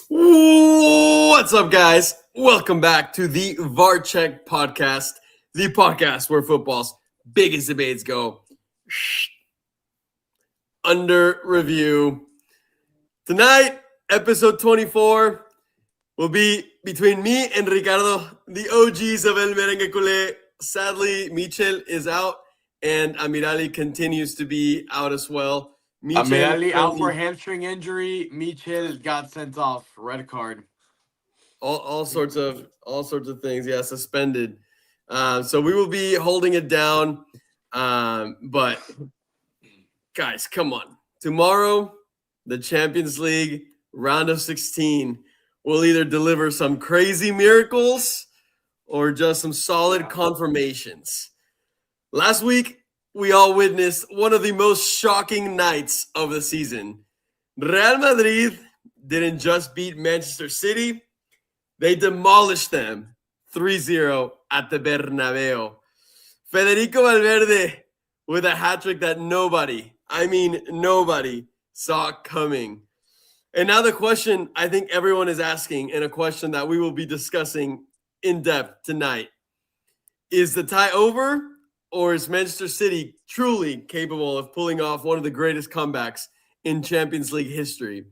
What's up, guys? Welcome back to the VAR Check Podcast, the podcast where football's biggest debates go under review. Tonight, episode 24 will be between me and Ricardo, the OGs of El Merengue Culé. Sadly, Michel is out, and Amirali continues to be out as well. Amirali out for hamstring injury. Michel got sent off. Red card. All sorts of things. Yeah, suspended. So we will be holding it down. But guys, come on. Tomorrow, the Champions League round of 16 will either deliver some crazy miracles or just some solid confirmations. Last week, we all witnessed one of the most shocking nights of the season. Real Madrid didn't just beat Manchester City. They demolished them 3-0 at the Bernabéu. Federico Valverde with a hat-trick that nobody saw coming. And now the question I think everyone is asking, and a question that we will be discussing in depth tonight, is the tie over? Or is Manchester City truly capable of pulling off one of the greatest comebacks in Champions League history?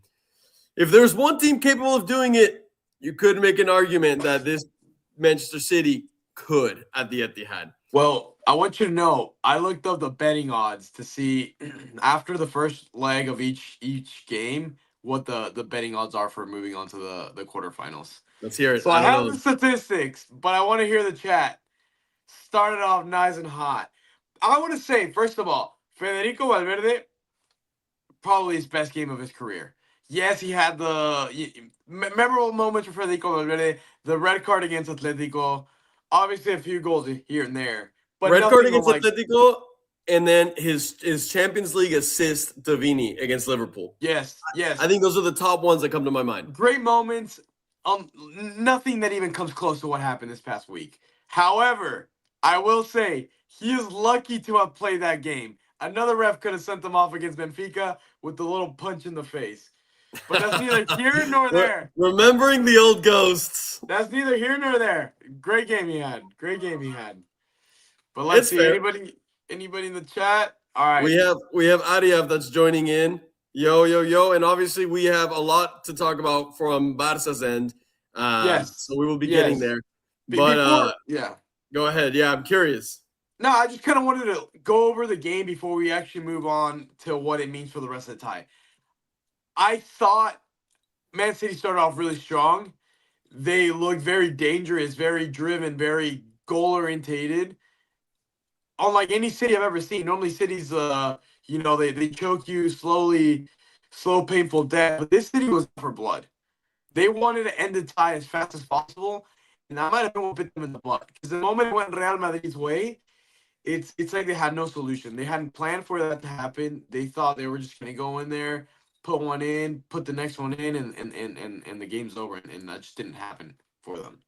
If there's one team capable of doing it, you could make an argument that this Manchester City could at the Etihad. Well, I want you to know, I looked up the betting odds to see after the first leg of each game what the betting odds are for moving on to the quarterfinals. Let's hear it. So I have the statistics, but I want to hear the chat. Started off nice and hot. I want to say, first of all, Federico Valverde, probably his best game of his career. Yes, he had the memorable moments for Federico Valverde, the red card against Atletico, obviously a few goals here and there. But red card against Atletico, and then his Champions League assist to Vini against Liverpool. Yes. I think those are the top ones that come to my mind. Great moments. Nothing that even comes close to what happened this past week. However, I will say he is lucky to have played that game. Another ref could have sent him off against Benfica with the little punch in the face. But that's neither here nor there. Remembering the old ghosts. That's neither here nor there. Great game he had. But let's see. Anybody in the chat? All right. We have Ariav that's joining in. Yo. And obviously we have a lot to talk about from Barça's end. Yes. So we will be getting there. But go ahead. Yeah, I'm curious. No, I just kind of wanted to go over the game before we actually move on to what it means for the rest of the tie. I thought Man City started off really strong. They looked very dangerous, very driven, very goal-orientated. Unlike any city I've ever seen. Normally cities, they choke you slow, painful death. But this city was for blood. They wanted to end the tie as fast as possible. And that might have been what bit them in the butt. Because the moment it went Real Madrid's way, it's like they had no solution. They hadn't planned for that to happen. They thought they were just going to go in there, put one in, put the next one in, and the game's over. And that just didn't happen for them.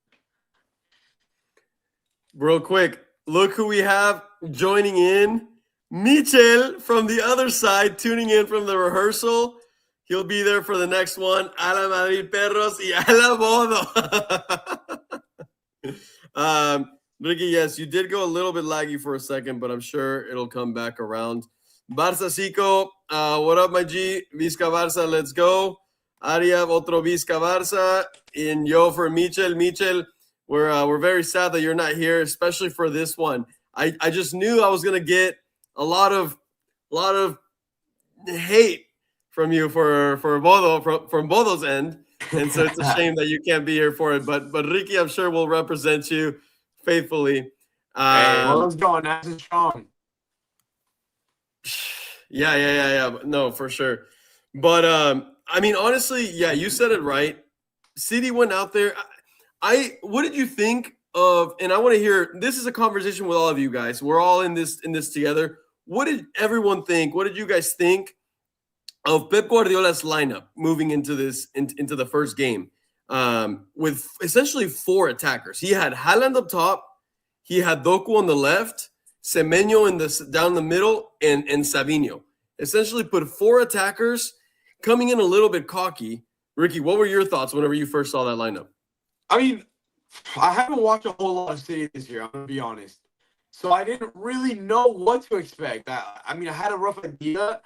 Real quick, look who we have joining in. Michel from the other side, tuning in from the rehearsal. He'll be there for the next one. A la Madrid Perros y a la Bodo. Ricky, yes, you did go a little bit laggy for a second, but I'm sure it'll come back around. Barça Cico, what up, my G? Vizca Barça, let's go. Ariab, otro Vizca Barça. And yo for Michel. Michel, we're very sad that you're not here, especially for this one. I just knew I was gonna get a lot of hate from you for Bodo from Bodo's end, and so it's a shame that you can't be here for it. But Ricky, I'm sure will represent you faithfully. Let's go. Nice and strong. Yeah. No, for sure. But I mean, honestly, yeah, you said it right. City went out there. What did you think of? And I want to hear. This is a conversation with all of you guys. We're all in this together. What did everyone think? What did you guys think of Pep Guardiola's lineup moving into the first game with essentially 4 attackers? He had Haaland up top, he had Doku on the left, Semenyo down the middle, and Savinho. Essentially put 4 attackers coming in a little bit cocky, Ricky, what were your thoughts whenever you first saw that lineup? I mean, I haven't watched a whole lot of City this year, I'm going to be honest. So I didn't really know what to expect. I mean, I had a rough idea.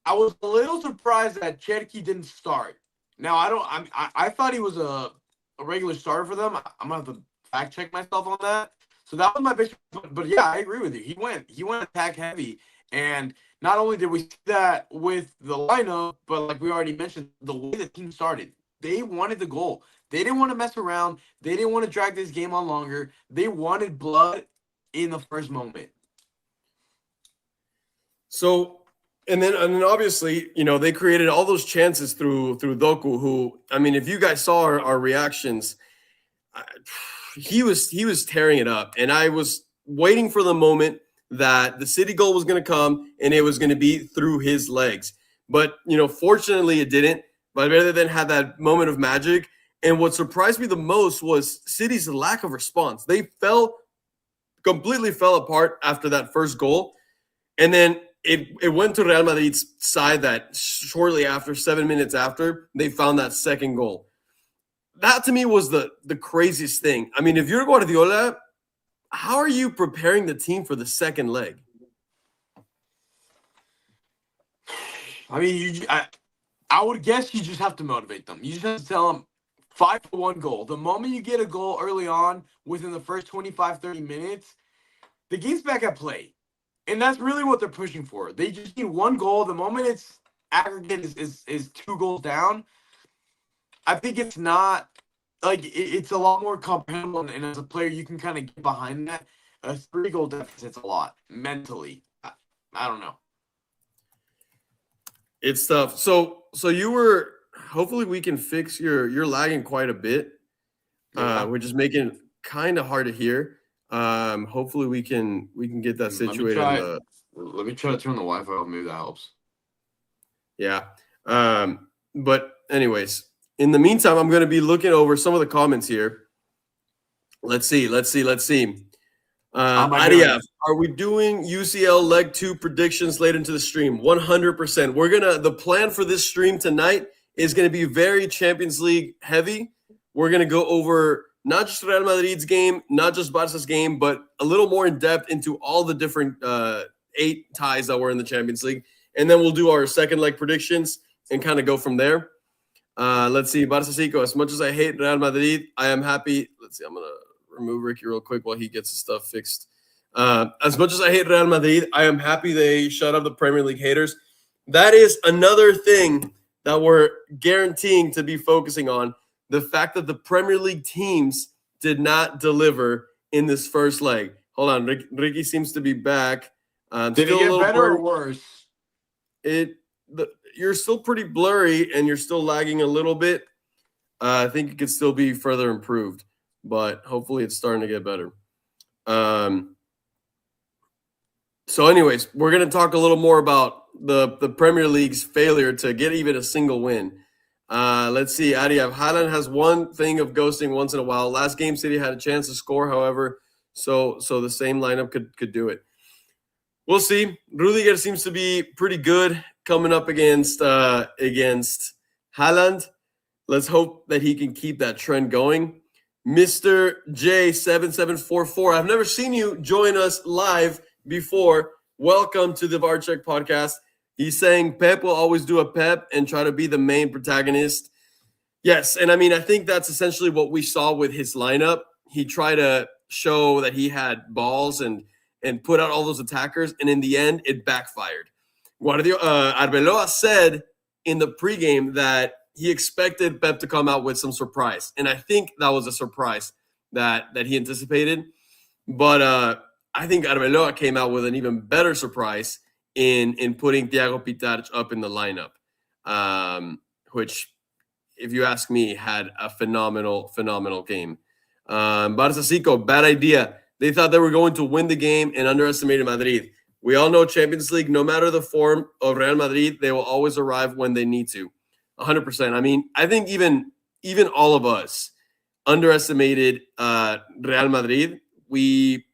I was a little surprised that Cherki didn't start. Now, I thought he was a regular starter for them. I'm going to have to fact check myself on that. So that was my big, but yeah, I agree with you. He went attack heavy. And not only did we see that with the lineup, but like we already mentioned, the way the team started, they wanted the goal. They didn't want to mess around. They didn't want to drag this game on longer. They wanted blood in the first moment. So, and then obviously, they created all those chances through Doku, who, I mean, if you guys saw our reactions, he was tearing it up. And I was waiting for the moment that the City goal was going to come and it was going to be through his legs. But, fortunately it didn't. Valverde then had that moment of magic. And what surprised me the most was City's lack of response. They completely fell apart after that first goal. And then it went to Real Madrid's side that shortly after, 7 minutes after, they found that second goal. That to me was the craziest thing. I mean, if you're Guardiola, how are you preparing the team for the second leg? I mean, I would guess you just have to motivate them. You just have to tell them 5-1 goal. The moment you get a goal early on within the first 25, 30 minutes, the game's back at play. And that's really what they're pushing for. They just need one goal. The moment it's aggregate is 2 goals down, I think it's not like it's a lot more comprehensible. And as a player, you can kind of get behind that. A 3-goal deficit's a lot mentally. I don't know. It's tough. So you were. Hopefully, we can fix you're lagging quite a bit, which is making it kind of hard to hear. Hopefully we can get that situated. Let me try to turn the Wi-Fi off. Maybe that helps. Yeah. But anyways, in the meantime, I'm going to be looking over some of the comments here. Let's see. Ariev, are we doing UCL Leg 2 predictions late into the stream? 100%. The plan for this stream tonight is going to be very Champions League heavy. We're going to go over not just Real Madrid's game, not just Barça's game, but a little more in depth into all the different 8 ties that were in the Champions League. And then we'll do our second leg predictions and kind of go from there. Let's see. Barça Cico, as much as I hate Real Madrid, I am happy. Let's see. I'm going to remove Ricky real quick while he gets his stuff fixed. As much as I hate Real Madrid, I am happy they shut up the Premier League haters. That is another thing that we're guaranteeing to be focusing on, the fact that the Premier League teams did not deliver in this first leg. Hold on, Ricky seems to be back. Did it get better or worse? You're still pretty blurry and you're still lagging a little bit. I think it could still be further improved, but hopefully it's starting to get better. So anyways, we're going to talk a little more about the Premier League's failure to get even a single win. Let's see. Ariev, Haaland has one thing of ghosting once in a while. Last game, City had a chance to score, however, so the same lineup could do it. We'll see. Rudiger seems to be pretty good coming up against Haaland. Let's hope that he can keep that trend going. Mr. J7744, I've never seen you join us live before. Welcome to the VAR Check Podcast. He's saying Pep will always do a Pep and try to be the main protagonist. Yes, and I mean, I think that's essentially what we saw with his lineup. He tried to show that he had balls and put out all those attackers, and in the end, it backfired. Arbeloa said in the pregame that he expected Pep to come out with some surprise, and I think that was a surprise that he anticipated. But I think Arbeloa came out with an even better surprise in putting Thiago Pitarch up in the lineup, which, if you ask me, had a phenomenal game. Barça Cico, bad idea. They thought they were going to win the game and underestimated Madrid. We all know Champions League, no matter the form of Real Madrid, they will always arrive when they need to. 100%. I mean, I think even all of us underestimated Real Madrid. We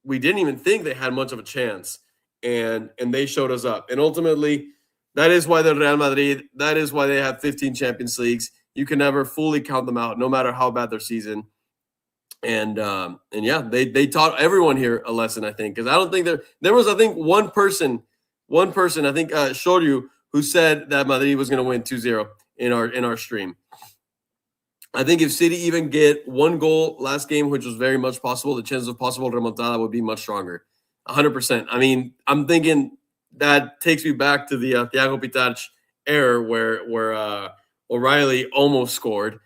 didn't even think they had much of a chance, and they showed us up. And ultimately, That is why they're Real Madrid. That is why they have 15 Champions Leagues. You can never fully count them out, no matter how bad their season. And yeah, they taught everyone here a lesson, I think, because I don't think there was, I think, one person, I think Shoryu, who said that Madrid was going to win 2-0 in our stream. I think if City even get one goal last game, which was very much possible, the chances of possible remontada would be much stronger. 100%. I mean, I'm thinking that takes me back to the Thiago Pitach error where O'Reilly almost scored.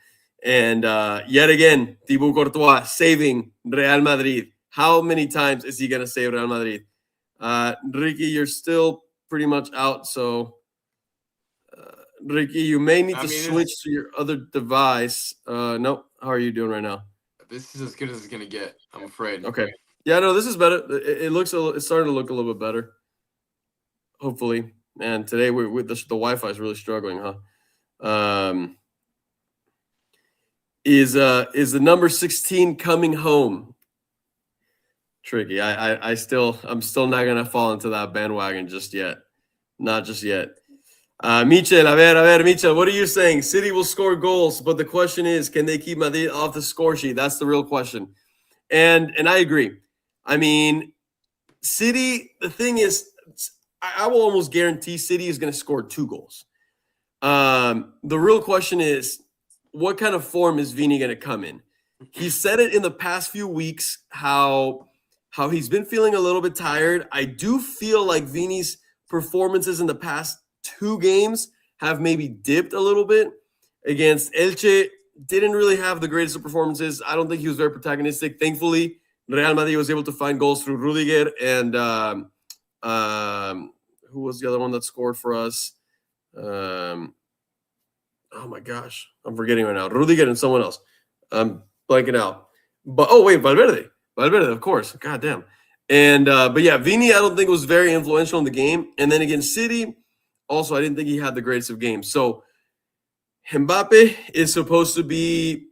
And yet again, Thibaut Courtois saving Real Madrid. How many times is he going to save Real Madrid? Ricky, you're still pretty much out. So, Ricky, you may need to switch to your other device. Nope. How are you doing right now? This is as good as it's going to get, I'm afraid. Okay. Yeah, no, this is better. It's starting to look a little bit better. Hopefully. And today the Wi-Fi is really struggling, huh? Is the number 16 coming home? Tricky. I'm still not gonna fall into that bandwagon just yet. Not just yet. Michel, a ver, Michel, what are you saying? City will score goals, but the question is, can they keep Madrid off the score sheet? That's the real question. And I agree. I mean, City, the thing is, I will almost guarantee City is going to score 2 goals. The real question is, what kind of form is Vini going to come in? He said it in the past few weeks, how he's been feeling a little bit tired. I do feel like Vini's performances in the past 2 games have maybe dipped a little bit. Against Elche, didn't really have the greatest of performances. I don't think he was very protagonistic. Thankfully, Real Madrid was able to find goals through Rudiger and who was the other one that scored for us? Oh my gosh, I'm forgetting right now. Rudiger and someone else. I'm blanking out. But Valverde, of course. God damn. And but yeah, Vini, I don't think was very influential in the game. And then against City, also I didn't think he had the greatest of games. So Mbappe is supposed to be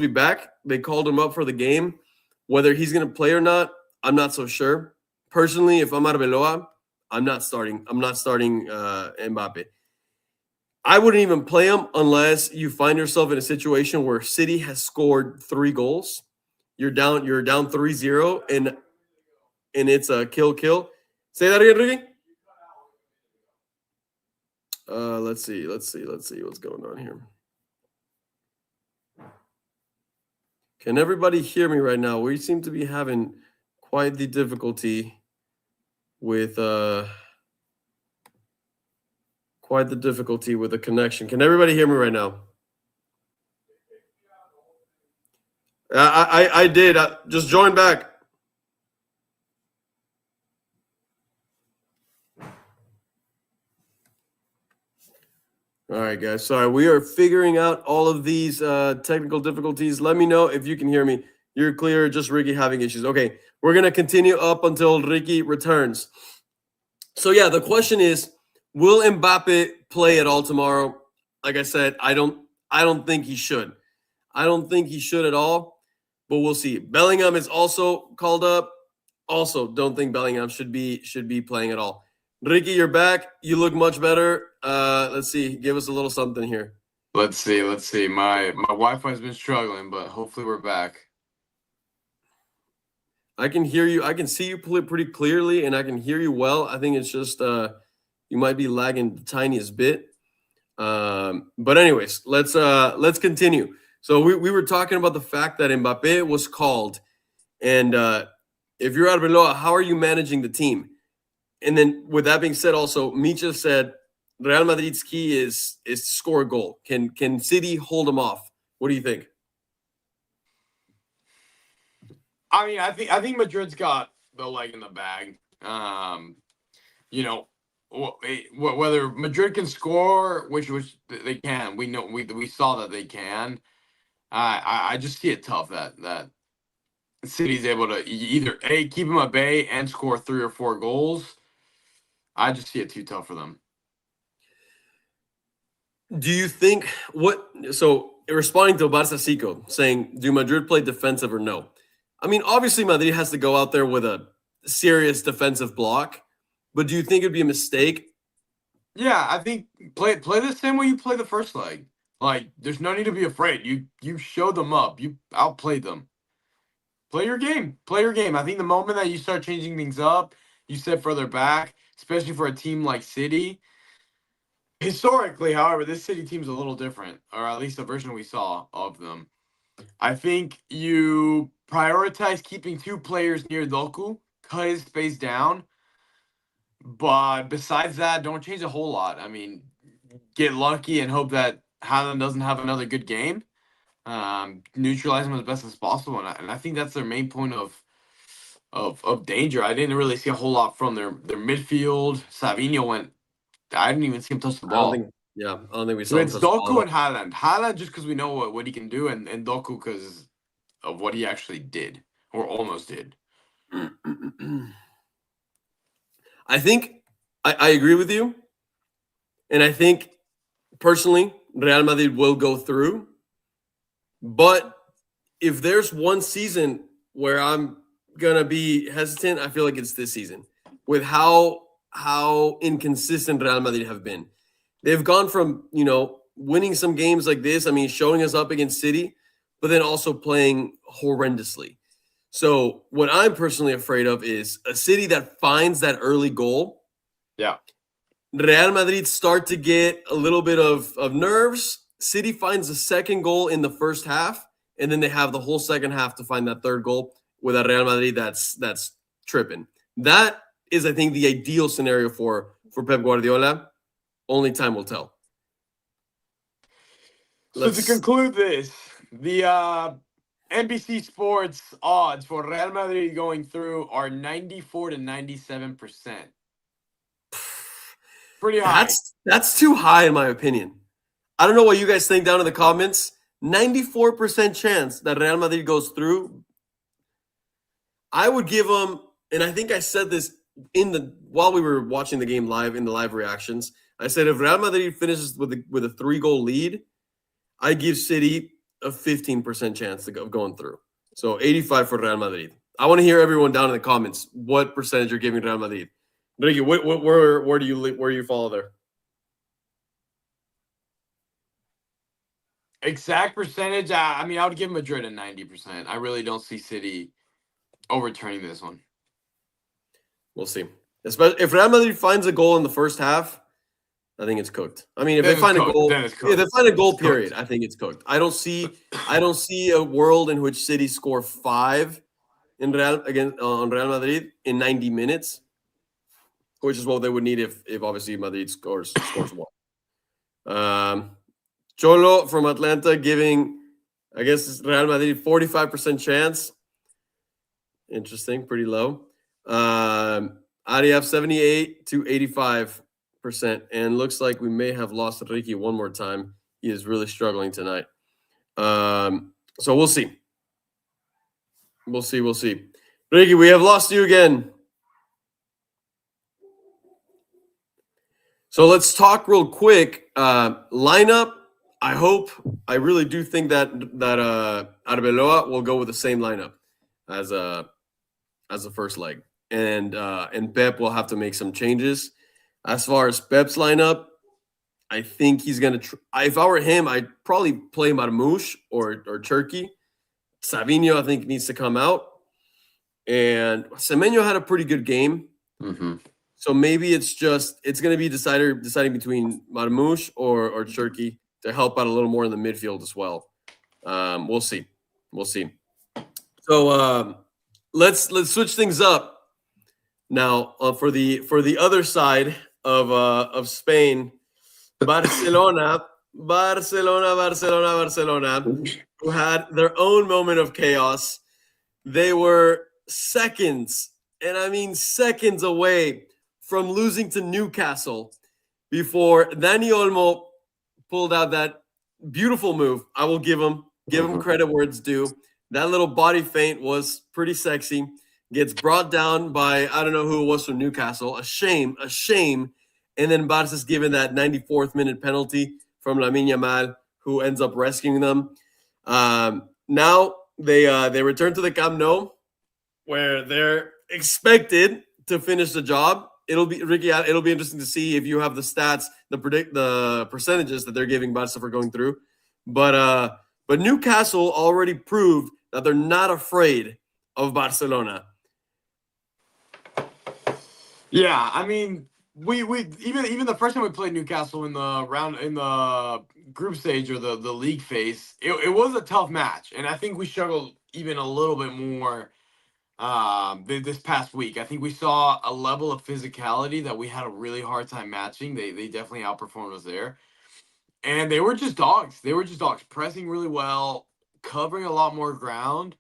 back. They called him up for the game. Whether he's going to play or not, I'm not so sure. Personally, if I'm Arbeloa, I'm not starting Mbappe. I wouldn't even play him unless you find yourself in a situation where City has scored 3 goals. You're down 3-0 and it's a kill. Say that again, Ricky. Let's see what's going on here. Can everybody hear me right now? We seem to be having quite the difficulty with the connection. Can everybody hear me right now? I did. Just join back. All right, guys. Sorry, we are figuring out all of these technical difficulties. Let me know if you can hear me. You're clear, just Ricky having issues. Okay, we're going to continue up until Ricky returns. So, yeah, the question is, will Mbappe play at all tomorrow? Like I said, I don't think he should. I don't think he should at all, but we'll see. Bellingham is also called up. Also, don't think Bellingham should be playing at all. Ricky, you're back. You look much better. Let's see. Give us a little something here. Let's see. My Wi-Fi's been struggling, but hopefully we're back. I can hear you. I can see you pretty clearly, and I can hear you well. I think it's just you might be lagging the tiniest bit. But anyways, let's continue. So we were talking about the fact that Mbappe was called, and if you're Arbeloa, how are you managing the team? And then with that being said, also Micha said Real Madrid's key is to score a goal. Can City hold them off? What do you think? I mean, I think Madrid's got the leg in the bag. Whether Madrid can score, which they can, we know we saw that they can. I just see it tough that City's able to either keep them at bay and score 3 or 4 goals. I just see it too tough for them. Do you think so responding to Barça Cico saying, do Madrid play defensive or no? I mean, obviously Madrid has to go out there with a serious defensive block, but do you think it'd be a mistake Yeah, I think play the same way you play the first leg. Like, there's no need to be afraid. You show them up. You outplayed them. Play your game. Play your game. I think the moment that you start changing things up, you step further back, especially for a team like City. Historically, however, this City team's a little different, or at least the version we saw of them. I think you prioritize keeping two players near Doku, cut his space down. But besides that, don't change a whole lot. I mean, get lucky and hope that Haaland doesn't have another good game. Neutralize him as best as possible, and I think that's their main point of danger. I didn't really see a whole lot from their midfield. Savinho went. I didn't even see him touch the ball. I don't think we So saw him it's touch the ball. Doku and Haaland. Haaland just because we know what he can do, and Doku because of what he actually did or almost did. I think I agree with you. And I think personally, Real Madrid will go through. But if there's one season where I'm going to be hesitant, I feel like it's this season with how inconsistent Real Madrid have been. They've gone from, winning some games like this, showing us up against City, but then also playing horrendously. So what I'm personally afraid of is a City that finds that early goal. Yeah. Real Madrid start to get a little bit of nerves. City finds the second goal in the first half, and then they have the whole second half to find that third goal with a Real Madrid that's tripping. That is, I think, the ideal scenario for Pep Guardiola. Only time will tell. So to conclude this, the NBC Sports odds for Real Madrid going through are 94 to 97%. Pretty high. That's too high in my opinion. I don't know what you guys think down in the comments. 94% chance that Real Madrid goes through. I would give them, and I think I said this while we were watching the game live in the live reactions. I said if Real Madrid finishes with a 3-goal lead, I give City a 15% chance of going through. So 85 for Real Madrid. I want to hear everyone down in the comments what percentage you're giving Real Madrid. Ricky, where do you follow there? Exact percentage. I would give Madrid a 90%. I really don't see City overturning this one. We'll see. Especially if Real Madrid finds a goal in the first half, I think it's cooked. If they find a goal, period, I think it's cooked. I don't see a world in which City score 5 on Real Madrid in 90 minutes, which is what they would need if obviously Madrid scores 1. Cholo from Atlanta giving, I guess, Real Madrid 45% chance. Interesting, pretty low. Ariaf 78 to 85%, and looks like we may have lost Ricky one more time. He is really struggling tonight. So we'll see. We'll see. Ricky, we have lost you again. So let's talk real quick. Lineup. I really do think that Arbeloa will go with the same lineup as the first leg, and Pep will have to make some changes. As far as Pep's lineup, I think he's gonna. If I were him, I'd probably play Marmoush or Cherki. Savinho, I think, needs to come out, and Semenyo had a pretty good game. Mm-hmm. So maybe it's going to be deciding between Marmoush or Cherki to help out a little more in the midfield as well. We'll see. So let's switch things up now for the other side of Spain. Barcelona, who had their own moment of chaos. They were seconds, and I mean seconds away from losing to Newcastle before Dani Olmo pulled out that beautiful move. I will give him credit where it's due. That little body feint was pretty sexy. Gets brought down by, I don't know who it was from Newcastle. A shame. And then Barca's given that 94th minute penalty from Lamine Yamal, who ends up rescuing them. Now they return to the Camp Nou, where they're expected to finish the job. it'll be Ricky. It'll be interesting to see if you have the stats, the percentages that they're giving Barca for going through. But Newcastle already proved that they're not afraid of Barcelona. Yeah, I mean, we even the first time we played Newcastle in the group stage or the league phase, it was a tough match, and I think we struggled even a little bit more this past week. I think we saw a level of physicality that we had a really hard time matching. They definitely outperformed us there, and they were just dogs. They were just dogs, pressing really well, covering a lot more ground,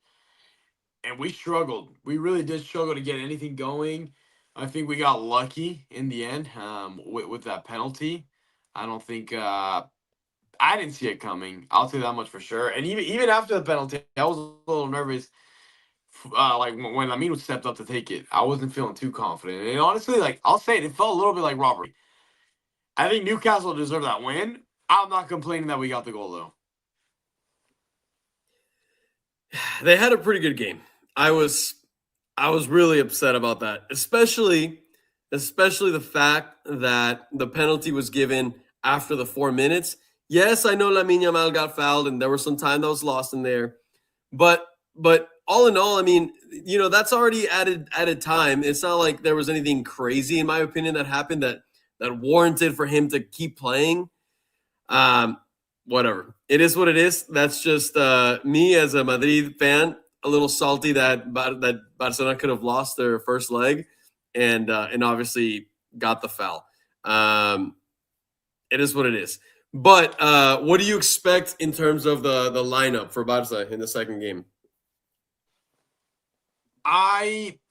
and we struggled. We really did struggle to get anything going. I think we got lucky in the end with that penalty. I don't think I didn't see it coming. I'll say that much for sure. And even after the penalty, I was a little nervous. Like when Lamine stepped up to take it, I wasn't feeling too confident. And honestly, like I'll say it felt a little bit like robbery. I think Newcastle deserved that win. I'm not complaining that we got the goal though. They had a pretty good game. I was really upset about that, especially the fact that the penalty was given after the 4 minutes. Yes, I know Lamine Yamal got fouled, and there was some time that was lost in there, but all in all, I mean, that's already added time. It's not like there was anything crazy, in my opinion, that happened that warranted for him to keep playing. Whatever. It is what it is. That's just me as a Madrid fan, a little salty that Barcelona could have lost their first leg and obviously got the foul. It is what it is. But what do you expect in terms of the lineup for Barca in the second game? Lewa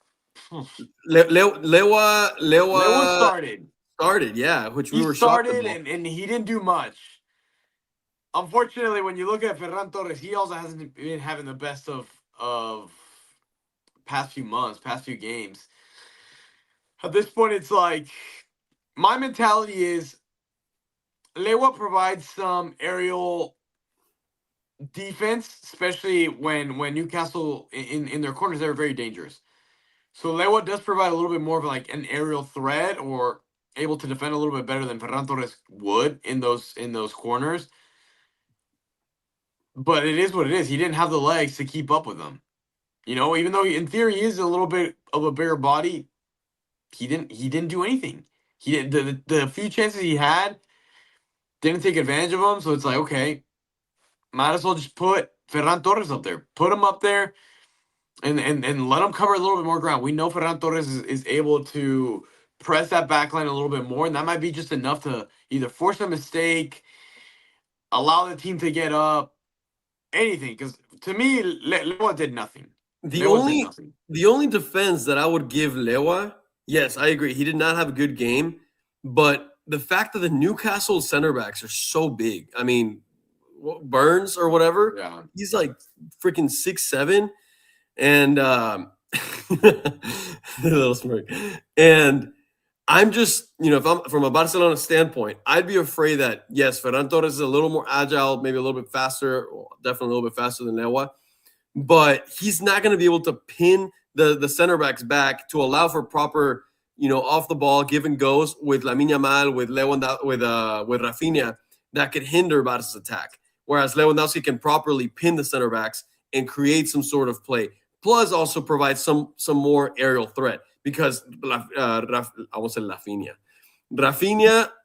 started, yeah, which we were started and he didn't do much. Unfortunately, when you look at Ferran Torres, he also hasn't been having the best of past few months, past few games. At this point, it's like my mentality is Lewa provides some aerial defense, especially when Newcastle in their corners, they're very dangerous. So Lewa does provide a little bit more of like an aerial threat or able to defend a little bit better than Ferran Torres would in those corners. But it is what it is. He didn't have the legs to keep up with them. Even though in theory he is a little bit of a bigger body, he didn't do anything. He the few chances he had didn't take advantage of them. So it's like, okay, might as well just put Ferran Torres up there. Put him up there and let him cover a little bit more ground. We know Ferran Torres is able to press that back line a little bit more, and that might be just enough to either force a mistake, allow the team to get up, anything. Because to me, Lewa did nothing. The only defense that I would give Lewa, yes, I agree. He did not have a good game, but the fact that the Newcastle center backs are so big. I mean, Burns or whatever, yeah, he's like freaking 6'7", and a little smirk. And I'm just, if I'm from a Barcelona standpoint, I'd be afraid that yes, Ferran Torres is a little more agile, maybe a little bit faster, definitely a little bit faster than Lewa. But he's not going to be able to pin the center backs back to allow for proper, off the ball give and goes with Lamine Yamal, with Rafinha that could hinder Barca's attack. Whereas Lewandowski can properly pin the center backs and create some sort of play. Plus, also provide some more aerial threat because I won't say Rafinha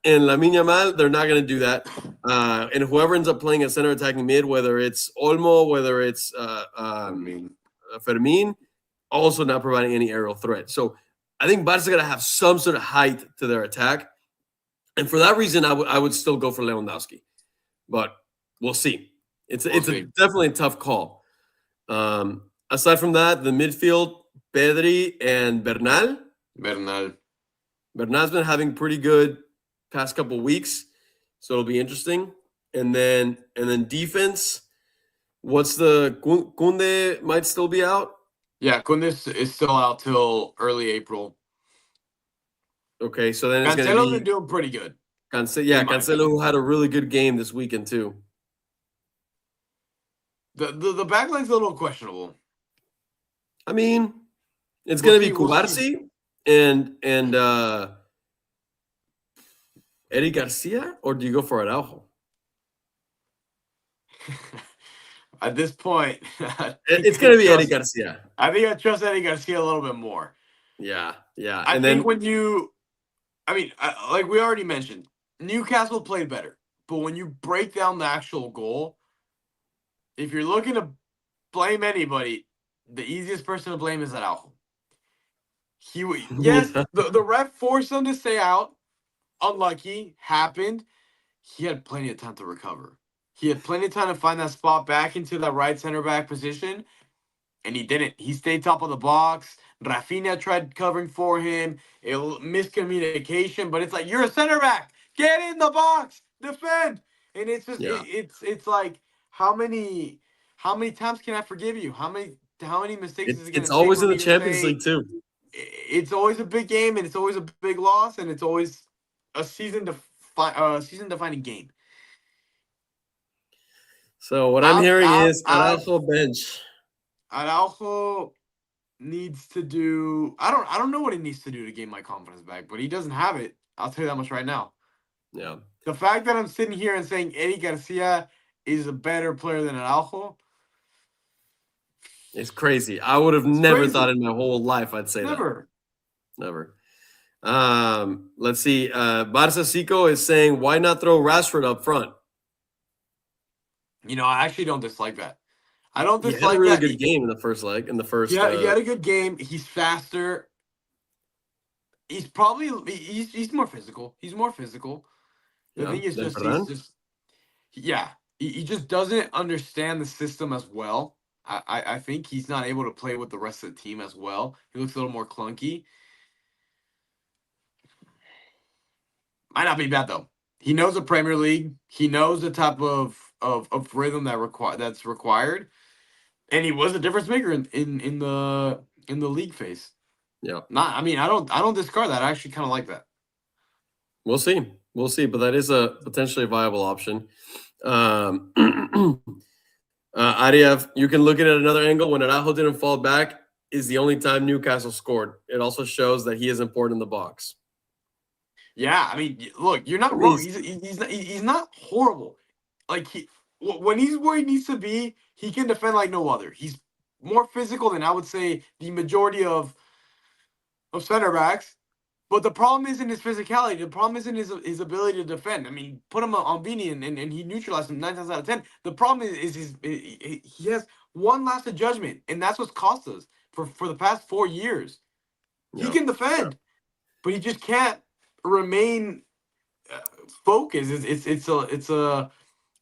and Lamine Yamal, they're not going to do that. And whoever ends up playing a center attacking mid, whether it's Olmo, whether it's Fermin, also not providing any aerial threat. So I think Barca's going to have some sort of height to their attack. And for that reason, I would still go for Lewandowski. But we'll see. It's definitely a tough call. Aside from that, the midfield, Pedri and Bernal. Bernal's been having pretty good past couple weeks, so it'll be interesting. And then defense, what's the Kunde might still be out? Yeah, Kunde is still out till early April. Okay, so then it's going to be... Cancelo's been doing pretty good. Cancelo, who had a really good game this weekend too. The backline's a little questionable. I mean, it's going to be Cubarsí. and Eddie Garcia, or do you go for Araujo? At this point, It's going to be Eddie Garcia. I think I trust Eddie Garcia a little bit more. Yeah. I think when you, like we already mentioned, Newcastle played better. But when you break down the actual goal, if you're looking to blame anybody, the easiest person to blame is Araujo. Yes, the ref forced him to stay out. Unlucky, happened. He had plenty of time to recover. He had plenty of time to find that spot back into that right center back position, and he didn't. He stayed top of the box. Rafinha tried covering for him. Miscommunication, but it's like, you're a center back. Get in the box. Defend. And it's just it's like, how many times can I forgive you? How many mistakes is it going to take? It's always in the Champions League too. It's always a big game, and it's always a big loss, and it's always a season-defining game. So what I'm hearing is Araujo bench. Araujo needs to do. I don't know what he needs to do to gain my confidence back, but he doesn't have it. I'll tell you that much right now. Yeah. The fact that I'm sitting here and saying Eddie Garcia is a better player than Araujo, it's crazy. I would have never thought in my whole life I'd say that. Never. Let's see. Barça Zico is saying, why not throw Rashford up front? I actually don't dislike that. I don't dislike that. He had a really good game in the first leg. He had a good game. He's faster. He's probably he's more physical. He's more physical. The thing is he just doesn't understand the system as well. I think he's not able to play with the rest of the team as well. He looks a little more clunky. Might not be bad though. He knows the Premier League. He knows the type of rhythm that's required, and he was a difference maker in the league phase. Yeah. I don't discard that. I actually kind of like that. We'll see, but that is a potentially viable option. Ariev, you can look at it another angle. When Araujo didn't fall back, is the only time Newcastle scored. It also shows that he is important in the box. Yeah, look, you're not wrong. He's not horrible. Like, when he's where he needs to be, he can defend like no other. He's more physical than I would say the majority of center backs. But the problem isn't his physicality. The problem isn't his ability to defend. Put him on Vini and he neutralized him 9 times out of 10. The problem is he has one lapse of judgment, and that's what's cost us for the past 4 years. He can defend, but he just can't remain focused. It's a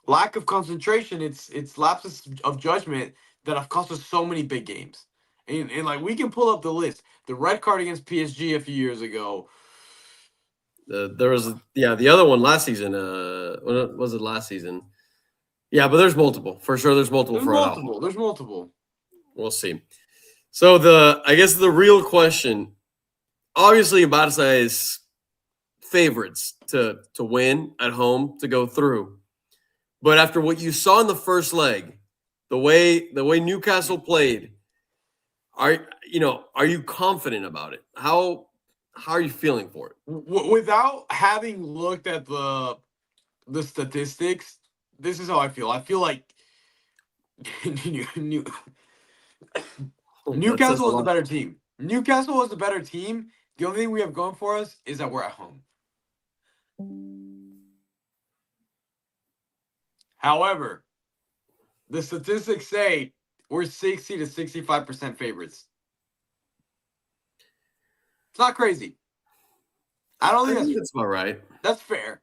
lack of concentration. It's lapses of judgment that have cost us so many big games. And like, we can pull up the list. The red card against PSG a few years ago. There was the other one last season. Was it last season? Yeah, but there's multiple for sure. There's multiple. There's multiple. We'll see. So I guess the real question, obviously, Barça is favorites to win at home, to go through. But after what you saw in the first leg, the way Newcastle played, are you confident about it? How are you feeling for it? Without having looked at the statistics, this is how I feel. I feel like Newcastle is the better team. Newcastle is the better team. The only thing we have going for us is that we're at home. However, the statistics say we're 60 to 65% favorites. It's not crazy. I don't think that's about right. That's fair.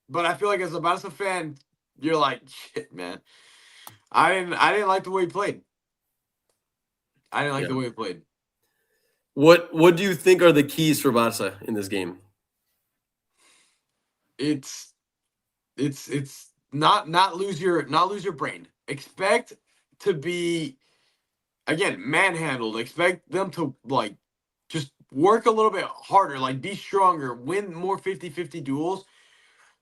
But I feel like as a Barca fan, you're like, shit, man. I didn't like the way he played. The way he played. What do you think are the keys for Barca in this game? It's not lose your brain. Expect to be, again, manhandled. Expect them to just work a little bit harder, be stronger, win more 50-50 duels,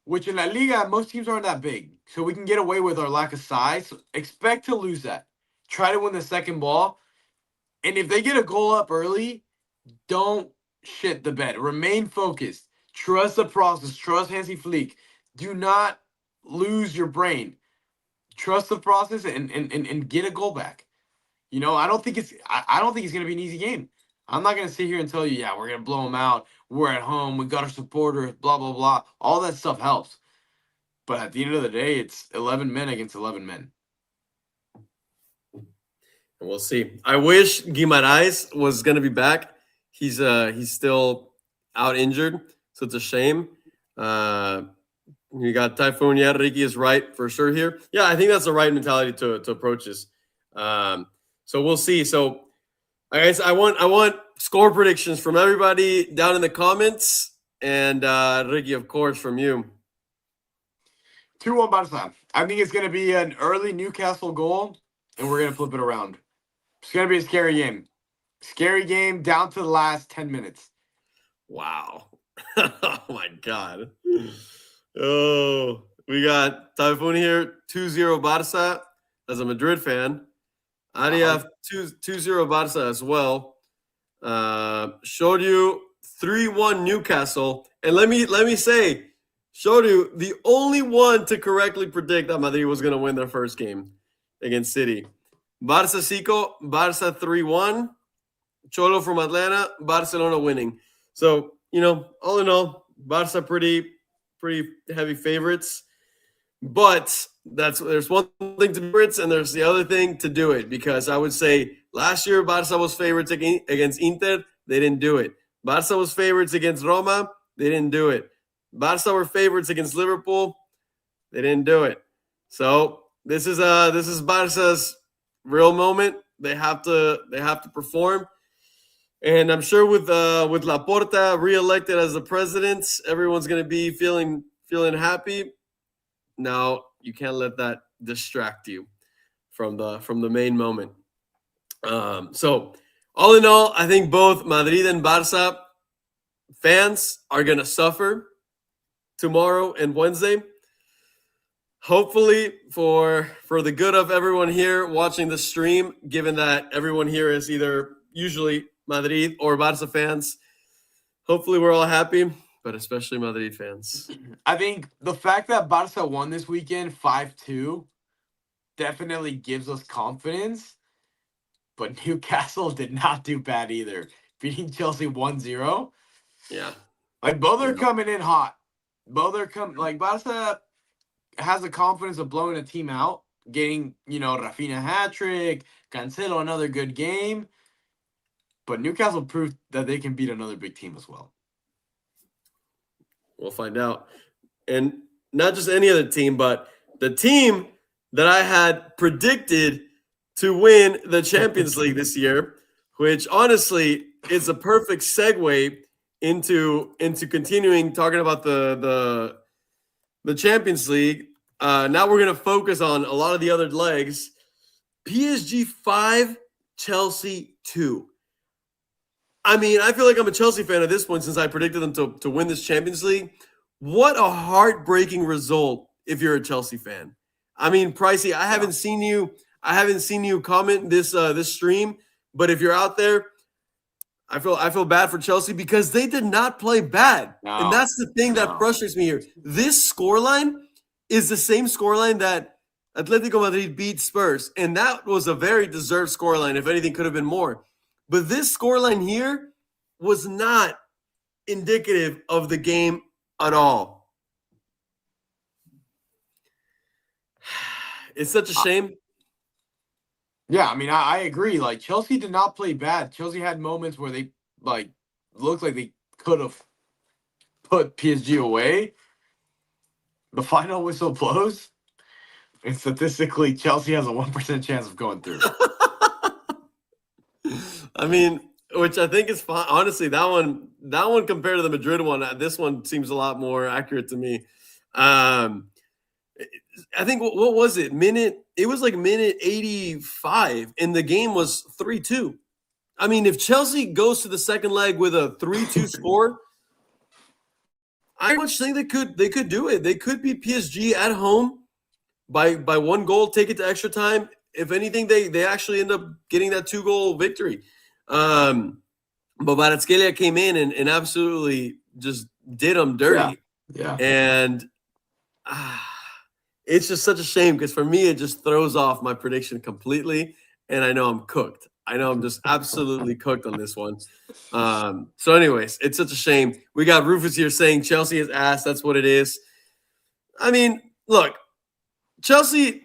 which in La Liga, most teams aren't that big. So we can get away with our lack of size. So expect to lose that. Try to win the second ball. And if they get a goal up early, don't shit the bed. Remain focused. Trust the process. Trust Hansi Flick. Do not lose your brain. Trust the process and get a goal back. You know, I don't think it's gonna be an easy game. I'm not gonna sit here and tell you, yeah, we're gonna blow them out. We're at home. We got our supporters. Blah blah blah. All that stuff helps. But at the end of the day, it's 11 men against 11 men. We'll see. I wish Guimaraes was going to be back. He's still out injured, so it's a shame. You got Typhoon. Yeah, Ricky is right for sure here. Yeah, I think that's the right mentality to approach this. So we'll see. So, guys, I want score predictions from everybody down in the comments, and Ricky, of course, from you. 2-1 Barça. I think it's going to be an early Newcastle goal, and we're going to flip it around. It's going to be a scary game. Scary game down to the last 10 minutes. Wow. Oh, my God. Oh, we got Typhoon here, 2-0 Barça as a Madrid fan. Ariaf, 2-0 Barça as well. Showed you 3-1 Newcastle. And let me say, showed you the only one to correctly predict that Madrid was going to win their first game against City. Barça Cico, Barça 3-1. Cholo from Atlanta, Barcelona winning. So, you know, all in all, Barça pretty heavy favorites. But there's one thing to favorites and there's the other thing to do it. Because I would say last year Barça was favorites against Inter. They didn't do it. Barça was favorites against Roma. They didn't do it. Barça were favorites against Liverpool. They didn't do it. So this is Barça's real moment. They have to perform. And I'm sure with Laporta reelected as the president, everyone's going to be feeling happy. Now you can't let that distract you from the main moment. So all in all, I think both Madrid and Barça fans are going to suffer tomorrow and Wednesday. Hopefully for the good of everyone here watching the stream, given that everyone here is either usually Madrid or Barça fans, hopefully we're all happy, but especially Madrid fans. I think the fact that Barça won this weekend 5-2 definitely gives us confidence, but Newcastle did not do bad either. Beating Chelsea 1-0. Yeah. Like, both are coming in hot. Barça has the confidence of blowing a team out, getting, Rafinha hat-trick, Cancelo another good game. But Newcastle proved that they can beat another big team as well. We'll find out. And not just any other team, but the team that I had predicted to win the Champions League this year, which honestly is a perfect segue into continuing talking about the Champions League. Now we're going to focus on a lot of the other legs. PSG 5, Chelsea 2. I mean, I feel like I'm a Chelsea fan at this point since I predicted them to win this Champions League. What a heartbreaking result if you're a Chelsea fan. I mean, Pricey, I haven't seen you comment this stream, but if you're out there, I feel bad for Chelsea because they did not play bad. No, and that's the thing that frustrates me here. This scoreline is the same scoreline that Atletico Madrid beat Spurs, and that was a very deserved scoreline. If anything, could have been more. But this scoreline here was not indicative of the game at all. It's such a shame. Yeah, I mean, I agree. Like, Chelsea did not play bad. Chelsea had moments where they, looked like they could have put PSG away. The final whistle blows, and statistically, Chelsea has a 1% chance of going through. I mean, which I think is fine. Honestly, that one compared to the Madrid one, this one seems a lot more accurate to me. I think what was it? It was like minute 85, and the game was 3-2. I mean, if Chelsea goes to the second leg with a 3-2 score, I much think they could do it. They could beat PSG at home by one goal, take it to extra time. If anything, they actually end up getting that 2-goal victory. But Kvaratskhelia came in and absolutely just did them dirty. Yeah. And it's just such a shame because for me, it just throws off my prediction completely. And I know I'm cooked. I know I'm just absolutely cooked on this one. So anyways, it's such a shame. We got Rufus here saying Chelsea is ass. That's what it is. I mean, look, Chelsea,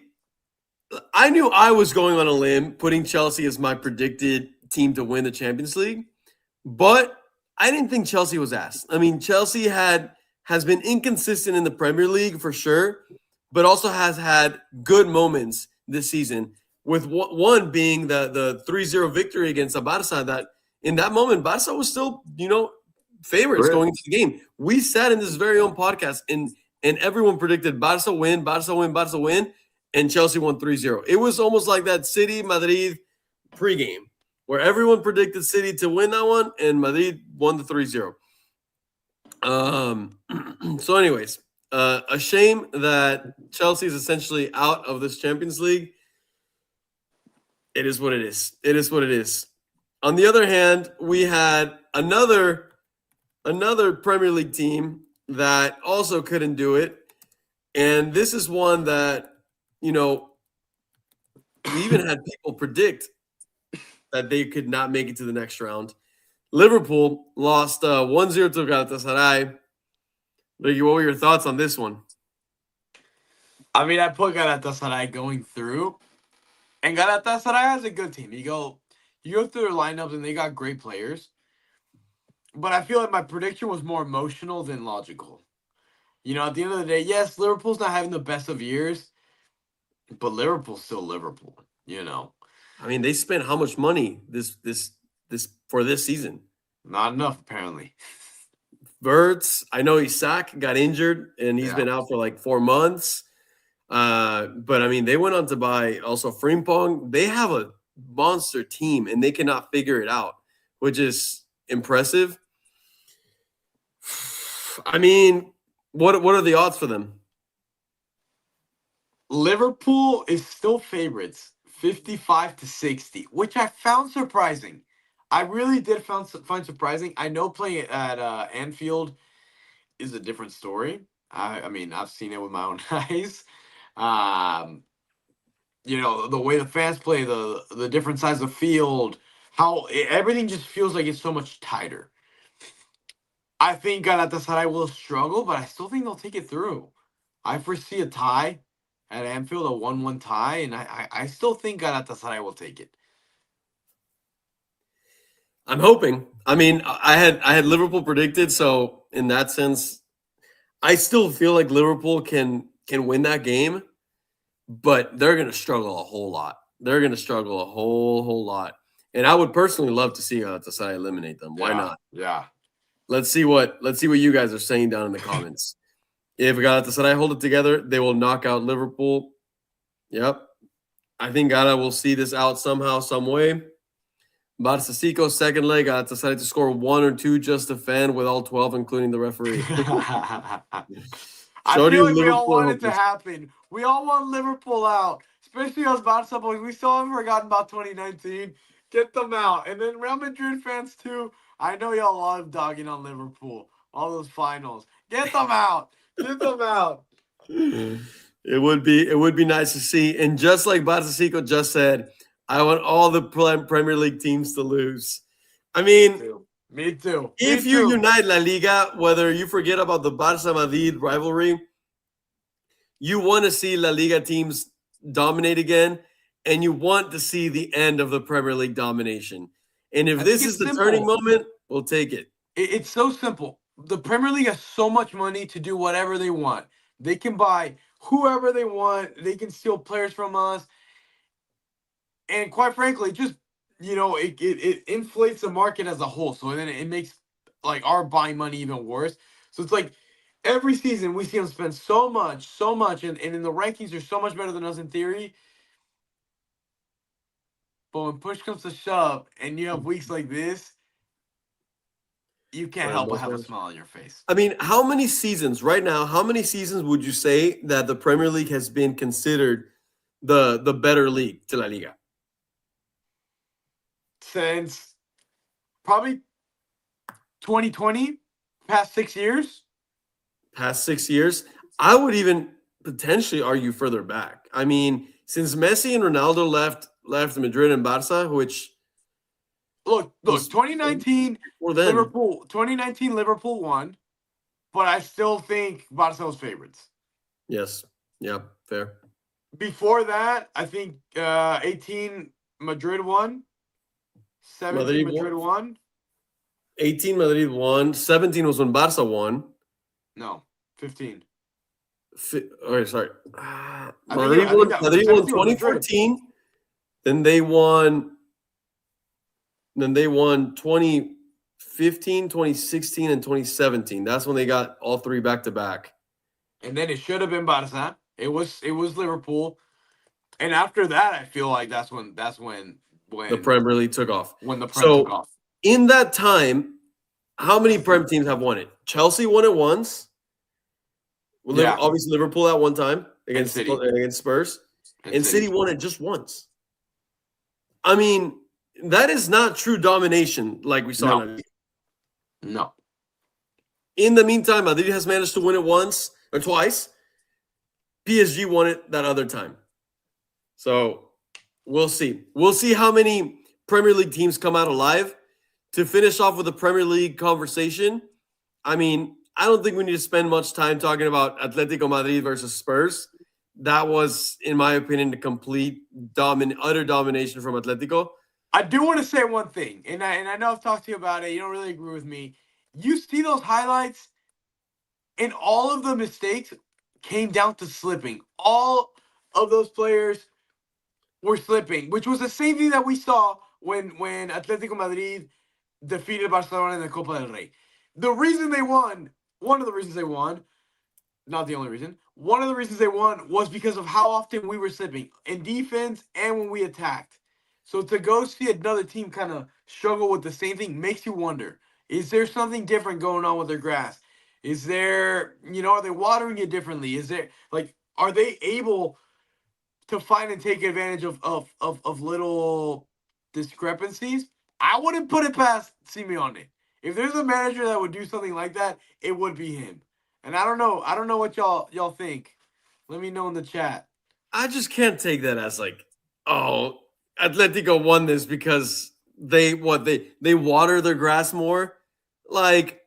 I knew I was going on a limb putting Chelsea as my predicted team to win the Champions League, but I didn't think Chelsea was ass. I mean, Chelsea has been inconsistent in the Premier League for sure, but also has had good moments this season, with one being the 3-0 victory against the Barça. That in that moment, Barça was still, favorites going into the game. We sat in this very own podcast and everyone predicted Barça win, Barça win, Barça win, and Chelsea won 3-0. It was almost like that City Madrid pregame where everyone predicted City to win that one and Madrid won the 3-0. So anyways, a shame that Chelsea is essentially out of this Champions League. It is what it is. It is what it is. On the other hand, we had another Premier League team that also couldn't do it. And this is one that, we even had people predict that they could not make it to the next round. Liverpool lost 1-0 to Galatasaray. Ricky, what were your thoughts on this one? I mean, I put Galatasaray going through. And Galatasaray has a good team. You go through their lineups, and they got great players. But I feel like my prediction was more emotional than logical. At the end of the day, yes, Liverpool's not having the best of years, but Liverpool's still Liverpool. I mean, they spent how much money this for this season? Not enough, apparently. Verts, I know Isak got injured, and he's been out for like 4 months. But I mean, they went on to buy also Frimpong. They have a monster team, and they cannot figure it out, which is impressive. I mean, what are the odds for them? Liverpool is still favorites, 55-60, which I found surprising. I really did find surprising. I know playing at Anfield is a different story. I mean, I've seen it with my own eyes. The way the fans play, the different size of field, how everything just feels like it's so much tighter. I think Galatasaray will struggle, but I still think they'll take it through. I foresee a tie at Anfield, a 1-1 tie, and I still think Galatasaray will take it. I'm hoping. I mean, I had Liverpool predicted, so in that sense, I still feel like Liverpool can win that game, but they're going to struggle a whole lot. They're going to struggle a whole lot. And I would personally love to see Galatasaray eliminate them. Why not? Yeah. Let's see what you guys are saying down in the comments. If Galatasaray hold it together, they will knock out Liverpool. Yep. I think Gala will see this out somehow, some way. Barça second leg, decided to score 1 or 2 just to fan with all 12, including the referee. I feel like we all want it to happen. We all want Liverpool out, especially us Barça boys. We still haven't forgotten about 2019. Get them out. And then Real Madrid fans too. I know y'all love dogging on Liverpool. All those finals. Get them out. Get them out. It would be nice to see. And just like Barça just said, I want all the Premier League teams to lose. I mean, me too. If you unite La Liga, whether you forget about the Barça-Madrid rivalry, you want to see La Liga teams dominate again, and you want to see the end of the Premier League domination. And if this is the turning moment, we'll take it. It's so simple. The Premier League has so much money to do whatever they want. They can buy whoever they want. They can steal players from us. And quite frankly, just, it inflates the market as a whole. So then it makes like our buying money even worse. So it's like every season we see them spend so much. And in the rankings, they're so much better than us in theory. But when push comes to shove and you have weeks like this, you can't help but have a smile on your face. I mean, how many seasons would you say that the Premier League has been considered the better league to La Liga? Since probably 2020, past 6 years. Past 6 years, I would even potentially argue further back. I mean, since Messi and Ronaldo left Madrid and Barça, which Look, 2019 or then Liverpool won, but I still think Barca was favorites. yes, yeah, fair. Before that, I think 18 Madrid won, 17 Madrid won. 18 Madrid won. 17 was when Barça won. No, 15. Sorry. Madrid Madrid won 2014. Then they won 2015, 2016, and 2017. That's when they got all three back to back. And then it should have been Barca. It was Liverpool. And after that, I feel like that's when the Premier League took off. When the Prem took off. In that time, how many Prem teams have won it? Chelsea won it once. Well, Yeah. Obviously, Liverpool at one time against Spurs. And City won it just once. I mean, that is not true domination like we saw. No. In the meantime, Madrid has managed to win it once or twice. PSG won it that other time. So we'll see. We'll see how many Premier League teams come out alive. To finish off with the Premier League conversation, I mean, I don't think we need to spend much time talking about Atletico Madrid versus Spurs. That was, in my opinion, the complete utter domination from Atletico. I do want to say one thing, and I know I've talked to you about it. You don't really agree with me. You see those highlights, and all of the mistakes came down to slipping. All of those players were slipping, which was the same thing that we saw when Atletico Madrid defeated Barcelona in the Copa del Rey. The reason they won, one of the reasons they won, not the only reason, one of the reasons they won was because of how often we were slipping in defense and when we attacked. So to go see another team kind of struggle with the same thing makes you wonder, is there something different going on with their grass? Is there, are they watering it differently? Is there, are they able to find and take advantage of little discrepancies? I wouldn't put it past Simeone. If there's a manager that would do something like that, it would be him. And I don't know what y'all think. Let me know in the chat. I just can't take that as Atletico won this because they water their grass more. I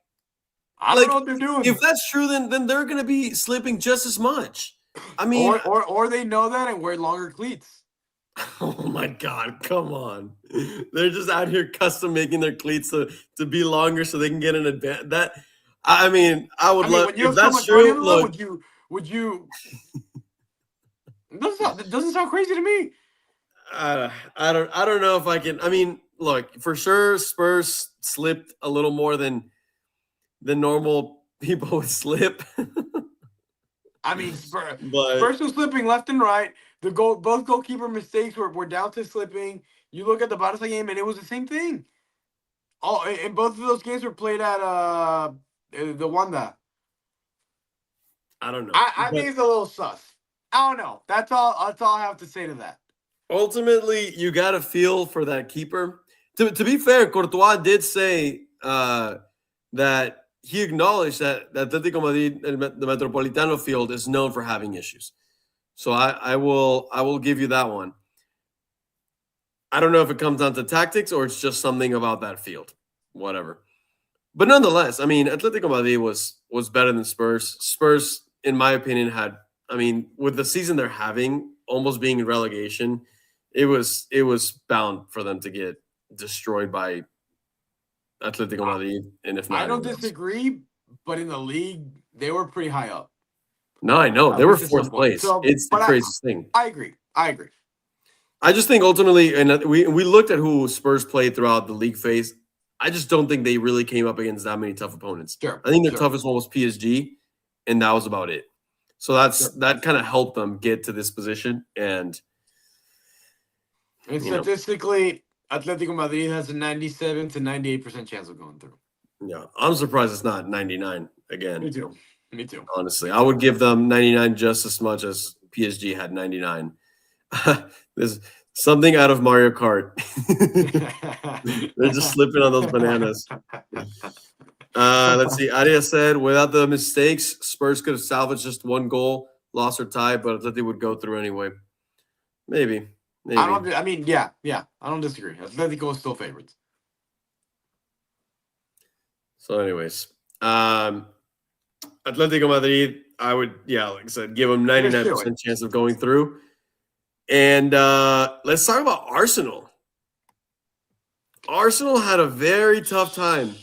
don't know what they're doing. If that's true, then they're gonna be slipping just as much. I mean, or they know that and wear longer cleats. Oh my God! Come on, they're just out here custom making their cleats to be longer so they can get an advantage. I would love if that's true. Look, would you? It doesn't sound crazy to me. I don't know if I can. I mean, look, for sure, Spurs slipped a little more than normal people would slip. I mean, Spurs were slipping left and right. Both goalkeeper mistakes were down to slipping. You look at the Barca game, and it was the same thing. And both of those games were played at the Wanda. I don't know. I think it's a little sus. I don't know. That's all I have to say to that. Ultimately, you got to feel for that keeper. To be fair, Courtois did say that he acknowledged that Atletico Madrid, the Metropolitano field, is known for having issues. So I will give you that one. I don't know if it comes down to tactics or it's just something about that field. Whatever. But nonetheless, I mean, Atletico Madrid was better than Spurs. Spurs, in my opinion, with the season they're having, almost being in relegation, it was bound for them to get destroyed by Atletico Madrid. And if not, I don't disagree, but in the league, they were pretty high up. No, I know. They were fourth place. So, it's the craziest thing. I agree. I just think ultimately, and we looked at who Spurs played throughout the league phase. I just don't think they really came up against that many tough opponents. Sure. I think their toughest one was PSG, and that was about it. So that kind of helped them get to this position. And statistically, Atletico Madrid has a 97 to 98% chance of going through. Yeah, I'm surprised it's not 99 again. Me too. Honestly, I would give them 99 just as much as PSG had 99. Something out of Mario Kart. They're just slipping on those bananas. Let's see. Arias said, without the mistakes, Spurs could have salvaged just one goal, lost or tied, but Atleti would go through anyway. Maybe. I don't disagree. Atletico is still favorites. So, anyways, Atletico Madrid, I would, like I said, give them 99% chance of going through. And let's talk about Arsenal. Arsenal had a very tough time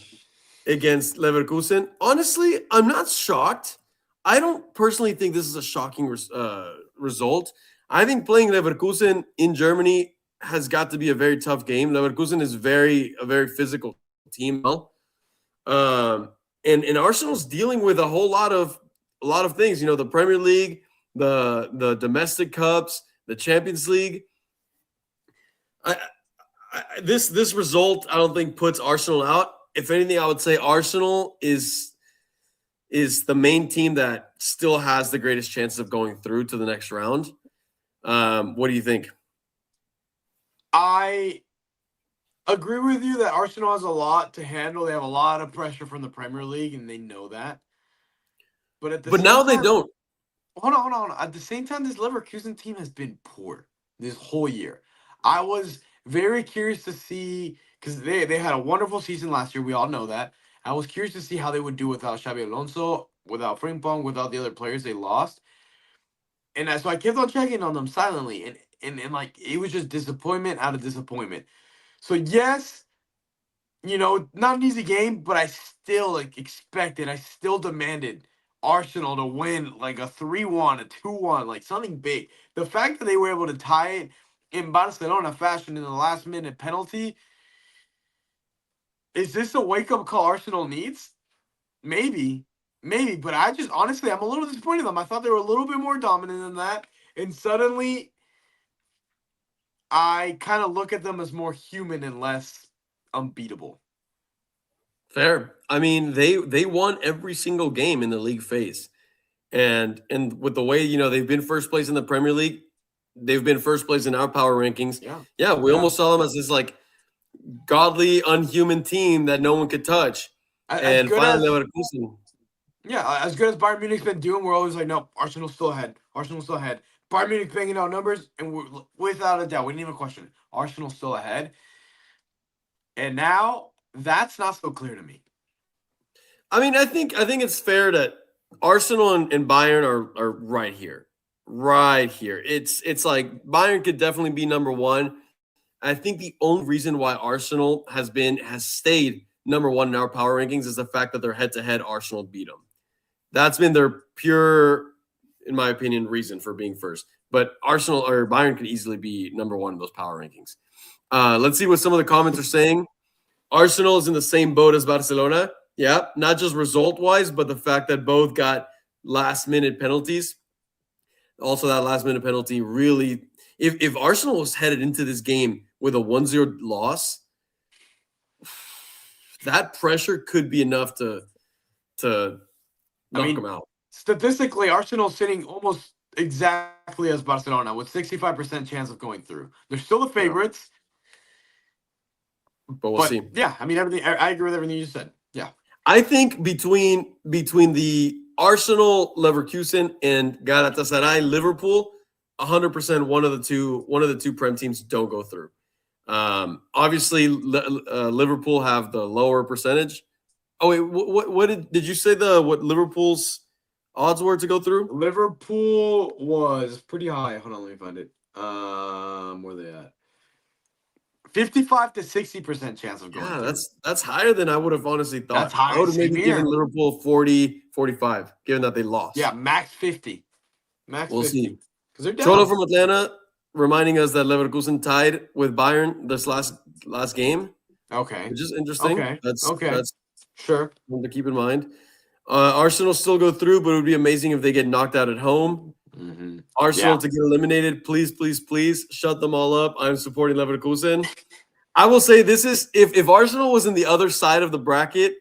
against Leverkusen. Honestly, I'm not shocked. I don't personally think this is a shocking result. I think playing Leverkusen in Germany has got to be a very tough game. Leverkusen is a very physical team. And Arsenal's dealing with a lot of things. The Premier League, the domestic cups, the Champions League. This result, I don't think puts Arsenal out. If anything, I would say Arsenal is the main team that still has the greatest chances of going through to the next round. What do you think? I agree with you that Arsenal has a lot to handle. They have a lot of pressure from the Premier League, and they know that. But now they don't. Hold on. At the same time, this Leverkusen team has been poor this whole year. I was very curious to see, because they had a wonderful season last year. We all know that. I was curious to see how they would do without Xabi Alonso, without Frimpong, without the other players they lost. And so I kept on checking on them silently. And like, it was just disappointment out of disappointment. So yes, not an easy game, but I still expected, I still demanded Arsenal to win like a 3-1, a 2-1, like something big. The fact that they were able to tie it in Barcelona fashion in the last minute penalty, is this a wake-up call Arsenal needs? Maybe, but I just, honestly, I'm a little disappointed in them. I thought they were a little bit more dominant than that, and suddenly I kind of look at them as more human and less unbeatable. Fair. I mean, they won every single game in the league phase. And with the way, they've been first place in the Premier League, they've been first place in our power rankings. Yeah, we almost saw them as this like godly, unhuman team that no one could touch. And finally, Leverkusen. Yeah, as good as Bayern Munich's been doing, we're always like, no, Arsenal's still ahead. Bayern Munich banging out numbers, and we're, without a doubt, we didn't even question it. Arsenal's still ahead. And now that's not so clear to me. I mean, I think it's fair that Arsenal and Bayern are right here. Right here. It's like Bayern could definitely be number one. I think the only reason why Arsenal has stayed number one in our power rankings is the fact that their head-to-head Arsenal beat them. That's been their pure, in my opinion, reason for being first. But Arsenal or Bayern could easily be number one in those power rankings. Let's see what some of the comments are saying. Arsenal is in the same boat as Barcelona. Yeah, not just result-wise, but the fact that both got last-minute penalties. Also, that last-minute penalty really – if Arsenal was headed into this game with a 1-0 loss, that pressure could be enough to knock them out. Statistically, Arsenal's sitting almost exactly as Barcelona with 65% chance of going through. They're still the favorites. But we'll see. Yeah, I mean, everything. I agree with everything you just said. Yeah. I think between the Arsenal, Leverkusen, and Galatasaray, Liverpool, 100% one of the two Prem teams don't go through. Obviously, Liverpool have the lower percentage. Oh wait, what did you say what Liverpool's odds were to go through? Liverpool was pretty high. Hold on, let me find it. Where are they at? 55 to 60% chance of going through. That's higher than I would have honestly thought. That's high. I would have maybe given Liverpool 40, 45, given that they lost. Yeah, max 50. We'll 50. See. Because they're down. Cholo from Atlanta reminding us that Leverkusen tied with Bayern this last game. Okay. Which is interesting. Okay. That's sure. One to keep in mind. Arsenal still go through, but it would be amazing if they get knocked out at home. Mm-hmm. Arsenal to get eliminated. Please, please, please shut them all up. I'm supporting Leverkusen. I will say this is if Arsenal was in the other side of the bracket,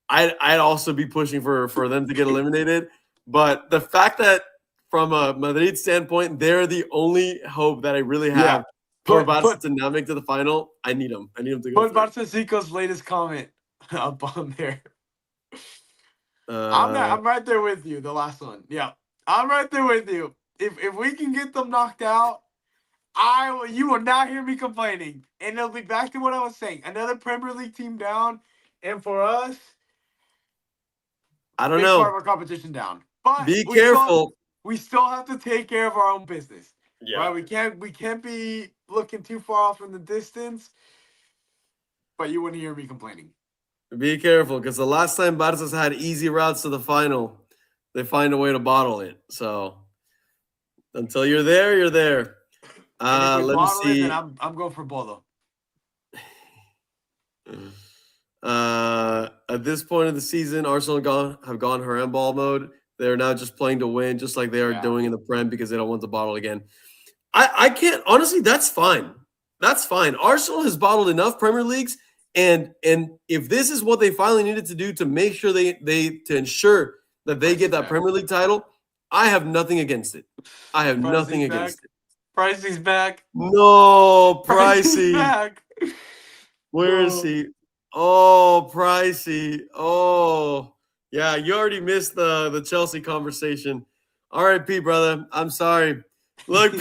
I'd also be pushing for them to get eliminated. But the fact that from a Madrid standpoint, they're the only hope that I really have for Barça to not make to the final, I need him. I need him to go. Put Barça Zico's latest comment up on there. I'm right there with you. The last one, yeah, I'm right there with you. If we can get them knocked out, you will not hear me complaining, and it'll be back to what I was saying. Another Premier League team down, and for us, I don't know. Part of our competition down, but be careful. We still have to take care of our own business. Yeah, right? We can't be looking too far off in the distance. But you wouldn't hear me complaining. Be careful, because the last time Barca's had easy routes to the final, they find a way to bottle it. So until you're there, you're there. Let me see. Then I'm going for Bodo. At this point of the season, Arsenal have gone handball mode. They're now just playing to win, just like they are doing in the Prem, because they don't want to bottle again. I can't, honestly, that's fine. That's fine. Arsenal has bottled enough Premier Leagues, and if this is what they finally needed to do to make sure to ensure that they get that Premier League title, I have nothing against it. I have nothing against it. Pricey's back. No, Pricey. Back. Where is he? Oh, Pricey. Oh, yeah. You already missed the Chelsea conversation. R.I.P., brother. I'm sorry. Look,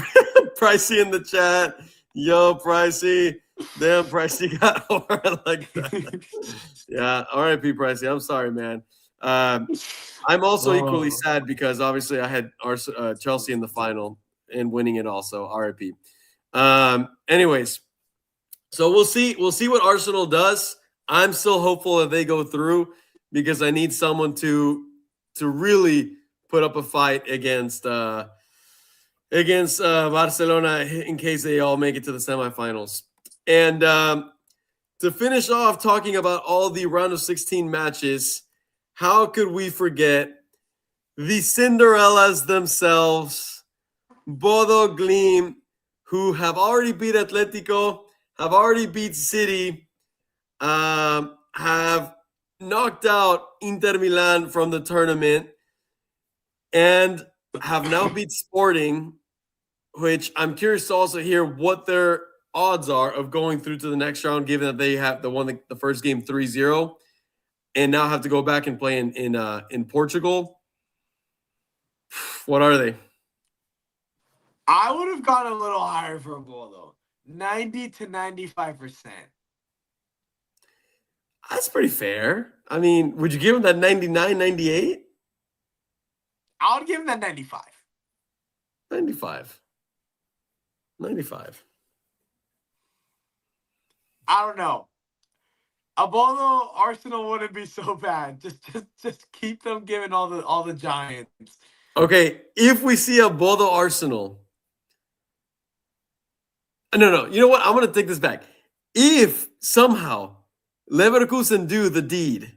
Pricey in the chat. Yo, Pricey. Damn, Pricey got over like that. Yeah, R.I.P., Pricey. I'm sorry, man. I'm also equally sad because obviously I had Chelsea in the final and winning it also. R.I.P. Anyways, so we'll see what Arsenal does. I'm still hopeful that they go through because I need someone to really put up a fight against Barcelona in case they all make it to the semifinals. And to finish off talking about all the round of 16 matches, how could we forget the Cinderellas themselves, Bodo Glimt, who have already beat Atletico, have already beat City, have knocked out Inter Milan from the tournament, and have now beat Sporting, which I'm curious to also hear what their odds are of going through to the next round, given that they have won the first game 3-0 and now have to go back and play in Portugal. What are they? I would have gone a little higher for a goal, though. 90 to 95%. That's pretty fair. I mean, would you give him that 99, 98? I would give him that 95. 95. I don't know. Although Arsenal wouldn't be so bad. Just keep them giving all the Giants. Okay, if we see a Bodo Arsenal. No. You know what? I'm going to take this back. If somehow Leverkusen do the deed,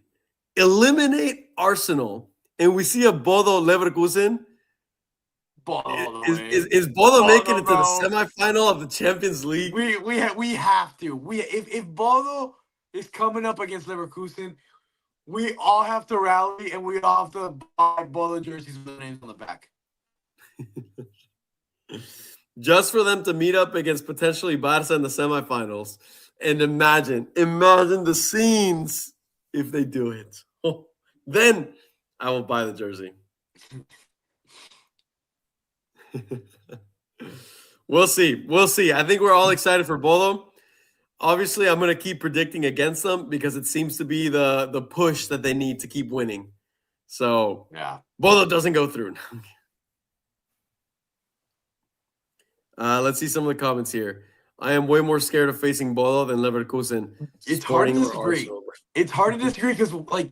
eliminate Arsenal, and we see a Bodo Leverkusen, is Bodo making it to the semifinal of the Champions League? We have to. If Bodo is coming up against Leverkusen, we all have to rally and we all have to buy Bodo jerseys with their names on the back. Just for them to meet up against potentially Barça in the semifinals. And imagine the scenes if they do it. Then I will buy the jersey. We'll see. I think we're all excited for Bodo. Obviously, I'm going to keep predicting against them because it seems to be the push that they need to keep winning. So, yeah, Bodo doesn't go through. Let's see some of the comments here. I am way more scared of facing Bodo than Leverkusen. It's hard to disagree. It's hard to disagree because, like,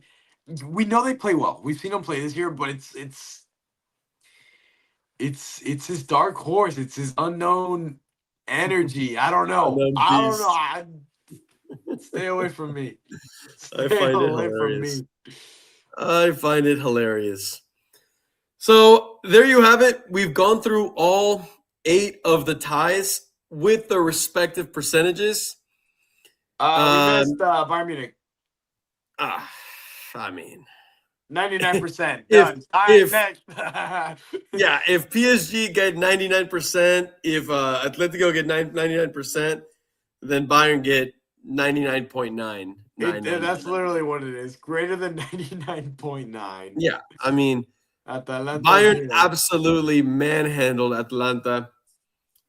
we know they play well. We've seen them play this year, but it's his dark horse. It's his unknown energy. I don't know. Stay away from me. I find it hilarious. So there you have it. We've gone through all 8 of the ties with their respective percentages. We missed Bayern Munich. I mean, 99%. If Done. All right, if next. yeah, if PSG get 99%, if Atletico get 99%, then Bayern get 99.999. That's literally what it is. Greater than 99.9. Yeah, I mean, Atalanta Bayern 0. absolutely manhandled Atlanta.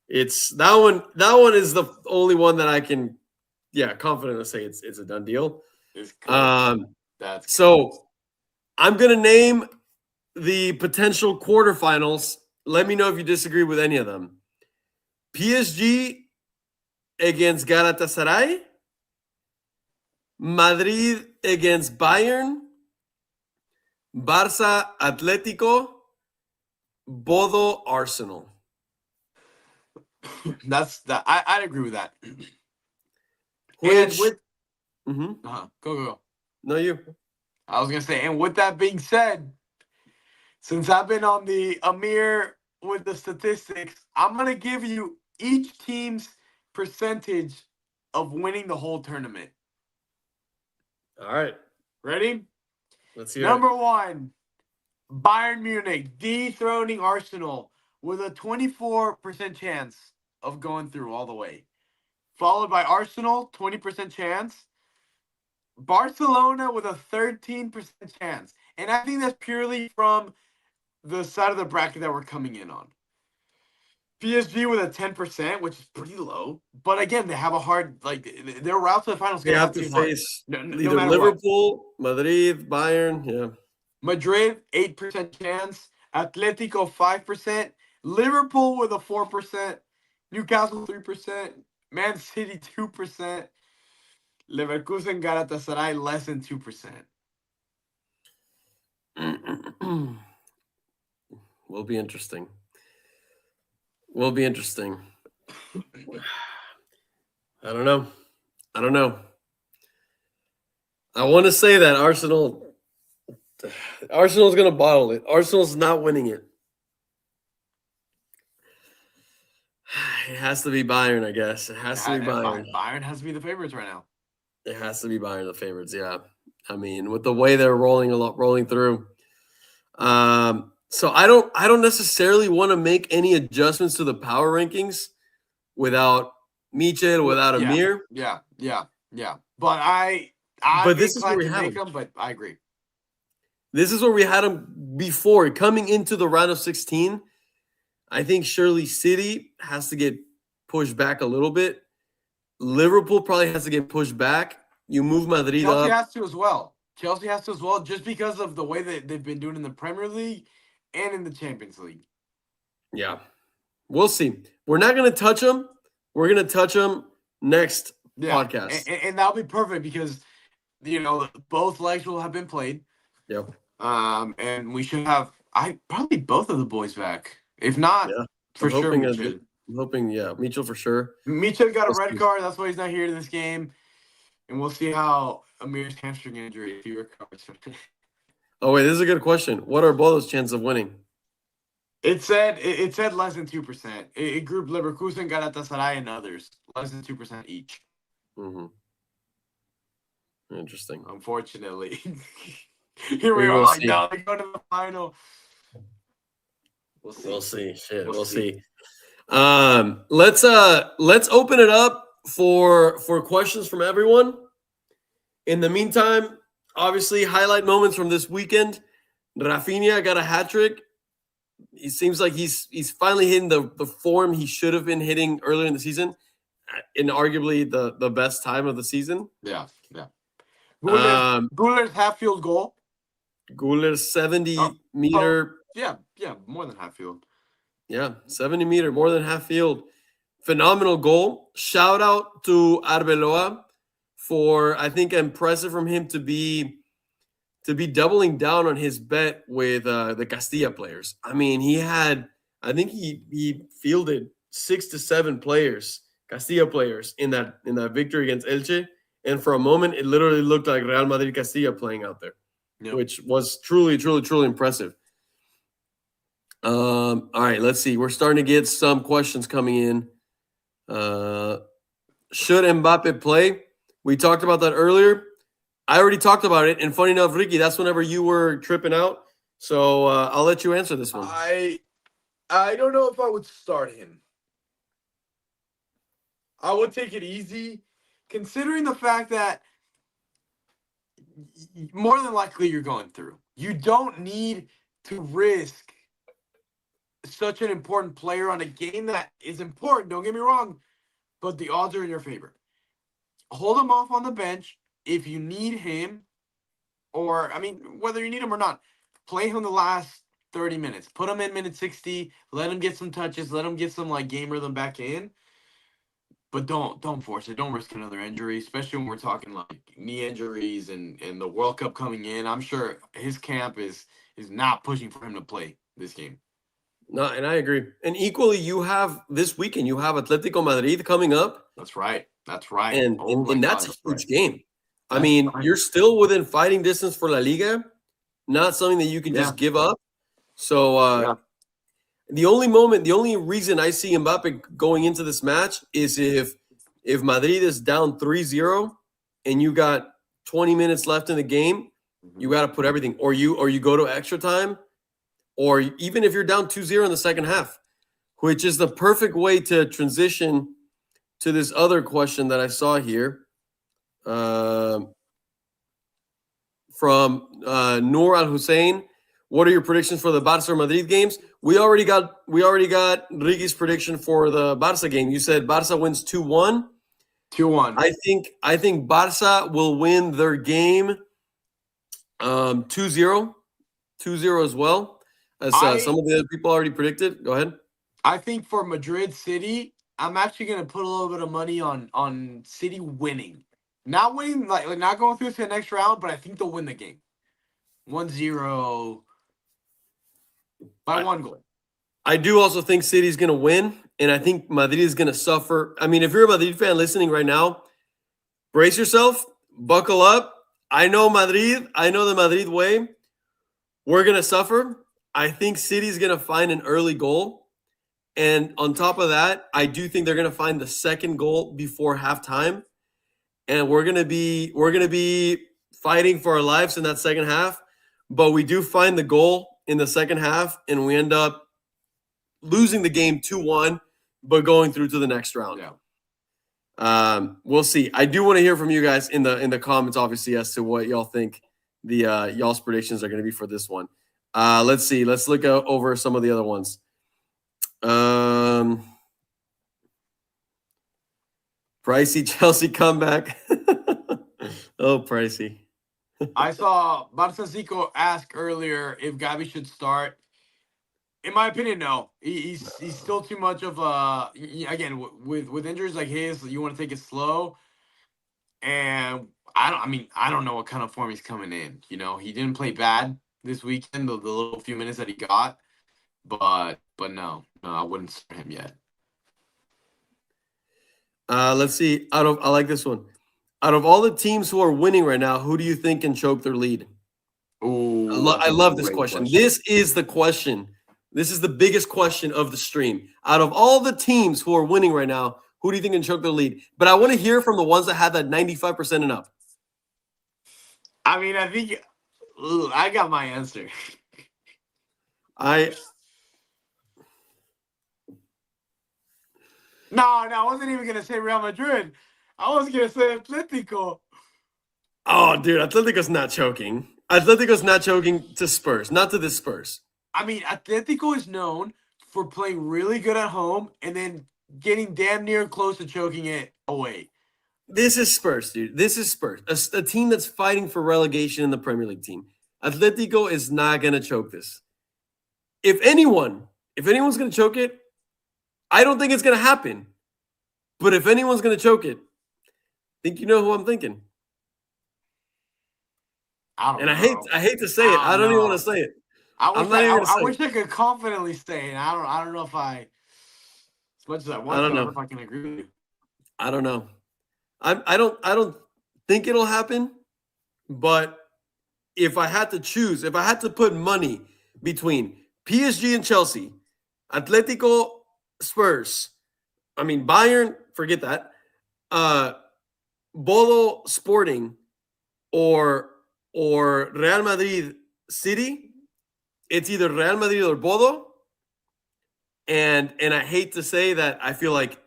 It's that one. That one is the only one that I can, confidently say it's a done deal. It's good. That's so I'm gonna name the potential quarterfinals. Let me know if you disagree with any of them. PSG against Galatasaray, Madrid against Bayern, Barça Atlético, Bodo Arsenal. I'd agree with that. Which, Go. No, you. I was gonna say, and with that being said, since I've been on the Amir with the statistics, I'm gonna give you each team's percentage of winning the whole tournament. All right. Ready? Let's hear Number it. 1, Bayern Munich dethroning Arsenal with a 24% chance of going through all the way. Followed by Arsenal, 20% chance. Barcelona with a 13% chance. And I think that's purely from the side of the bracket that we're coming in on. PSG with a 10%, which is pretty low. But again, they have a hard, their route to the finals. They have to face either Liverpool, Madrid, Bayern. Yeah. Madrid, 8% chance. Atletico, 5%. Liverpool with a 4%. Newcastle, 3%. Man City, 2%. Leverkusen, Galatasaray, less than 2%. Will be interesting. I don't know. I want to say that Arsenal's going to bottle it. Arsenal's not winning it. It has to be Bayern, I guess. It has to be Bayern. Bayern has to be the favorites right now. It has to be Bayern the favorites, yeah. I mean, with the way they're rolling through. So I don't necessarily want to make any adjustments to the power rankings without Michel, without Amir. Yeah. But but this is where we have them, but I agree. This is where we had them before coming into the round of 16. I think surely City has to get pushed back a little bit. Liverpool probably has to get pushed back. You move Madrid Chelsea up. has to as well, just because of the way that they've been doing in the Premier League and in the Champions League. Yeah. We'll see. We're not going to touch them. We're going to touch them next podcast. And that'll be perfect because, both legs will have been played. Yep. And we should have probably both of the boys back. If not, for sure, Mitchell. I'm hoping, Mitchell for sure. Mitchell got a red card. That's why he's not here to this game. And we'll see how Amir's hamstring injury, if he recovers. Oh, wait, this is a good question. What are Bodo's chances of winning? It said less than 2%. It grouped Leverkusen, Galatasaray, and others. Less than 2% each. Mm-hmm. Interesting. Unfortunately. Here we are. Now they go to the final. We'll see. Shit, we'll see. Let's open it up for questions from everyone. In the meantime, obviously, highlight moments from this weekend. Rafinha got a hat trick. It seems like he's finally hitting the form he should have been hitting earlier in the season, in arguably the best time of the season. Yeah. Guller's half field goal. Guller's 70-meter. Yeah, more than half field. Yeah, 70-meter, more than half field. Phenomenal goal. Shout out to Arbeloa for, I think, impressive from him to be doubling down on his bet with the Castilla players. I mean, I think he fielded 6 to 7 players, Castilla players, in that victory against Elche. And for a moment, it literally looked like Real Madrid Castilla playing out there, which was truly, truly, truly impressive. All right, let's see. We're starting to get some questions coming in. Should Mbappe play? We talked about that earlier. I already talked about it. And funny enough, Ricky, that's whenever you were tripping out. So I'll let you answer this one. I don't know if I would start him. I would take it easy, considering the fact that more than likely you're going through. You don't need to risk such an important player on a game that is important. Don't get me wrong, but the odds are in your favor. Hold him off on the bench if you need him, or whether you need him or not, play him the last 30 minutes. Put him in minute 60. Let him get some touches. Let him get some game rhythm back in. But don't force it. Don't risk another injury, especially when we're talking knee injuries and the World Cup coming in. I'm sure his camp is not pushing for him to play this game. No, and I agree. And equally, you have this weekend, you have Atletico Madrid coming up. That's right. And that's a huge game. You're still within fighting distance for La Liga. Not something that you can just give up. So the only reason I see Mbappe going into this match is if Madrid is down 3-0 and you got 20 minutes left in the game, you got to put everything, or you go to extra time, or even if you're down 2-0 in the second half, which is the perfect way to transition to this other question that I saw here from Noor Al Hussein. What are your predictions for the Barça Madrid games? We already got Ricky's prediction for the Barça game. You said Barça wins 2-1. 2-1. I think Barça will win their game 2-0. 2-0 as well. As some of the other people already predicted. Go ahead. I think for Madrid City, I'm actually going to put a little bit of money on City winning. Not winning, not going through to the next round, but I think they'll win the game. 1-0 by 1 goal. I do also think City's going to win, and I think Madrid is going to suffer. If you're a Madrid fan listening right now, brace yourself, buckle up. I know Madrid. I know the Madrid way. We're going to suffer. I think City's going to find an early goal. And on top of that, I do think they're going to find the second goal before halftime. And we're going to be fighting for our lives in that second half. But we do find the goal in the second half, and we end up losing the game 2-1, but going through to the next round. Yeah. We'll see. I do want to hear from you guys in the comments, obviously, as to what y'all think the y'all's predictions are going to be for this one. Let's see. Let's look over some of the other ones. Pricey Chelsea comeback. Oh, Pricey. I saw Barça Zico ask earlier if Gavi should start. In my opinion, no. He's still too much of a, again, with injuries like his, you want to take it slow. And I don't know what kind of form he's coming in. He didn't play bad this weekend, the little few minutes that he got. But no, I wouldn't start him yet. Let's see. I like this one. Out of all the teams who are winning right now, who do you think can choke their lead? Ooh, I love this question. This is the question. This is the biggest question of the stream. Out of all the teams who are winning right now, who do you think can choke their lead? But I want to hear from the ones that had that 95% and up. I think I got my answer. No, I wasn't even going to say Real Madrid. I was going to say Atletico. Oh, dude, Atletico's not choking. Atletico's not choking to Spurs, not to the Spurs. Atletico is known for playing really good at home and then getting damn near close to choking it away. This is Spurs, dude. This is Spurs, a team that's fighting for relegation in the Premier League team. Atletico is not going to choke this. If anyone's going to choke it, I don't think it's going to happen. But if anyone's going to choke it, I think you know who I'm thinking. I hate to say it. I don't even want to say it. I wish I could confidently say it. I don't know if as much as I want to, I don't know if I can agree with you. I don't know. I don't think it'll happen. But if I had to choose, if I had to put money between PSG and Chelsea, Atletico, Spurs, Bayern, forget that. Bodo Sporting, or Real Madrid City. It's either Real Madrid or Bodo. And I hate to say that I feel like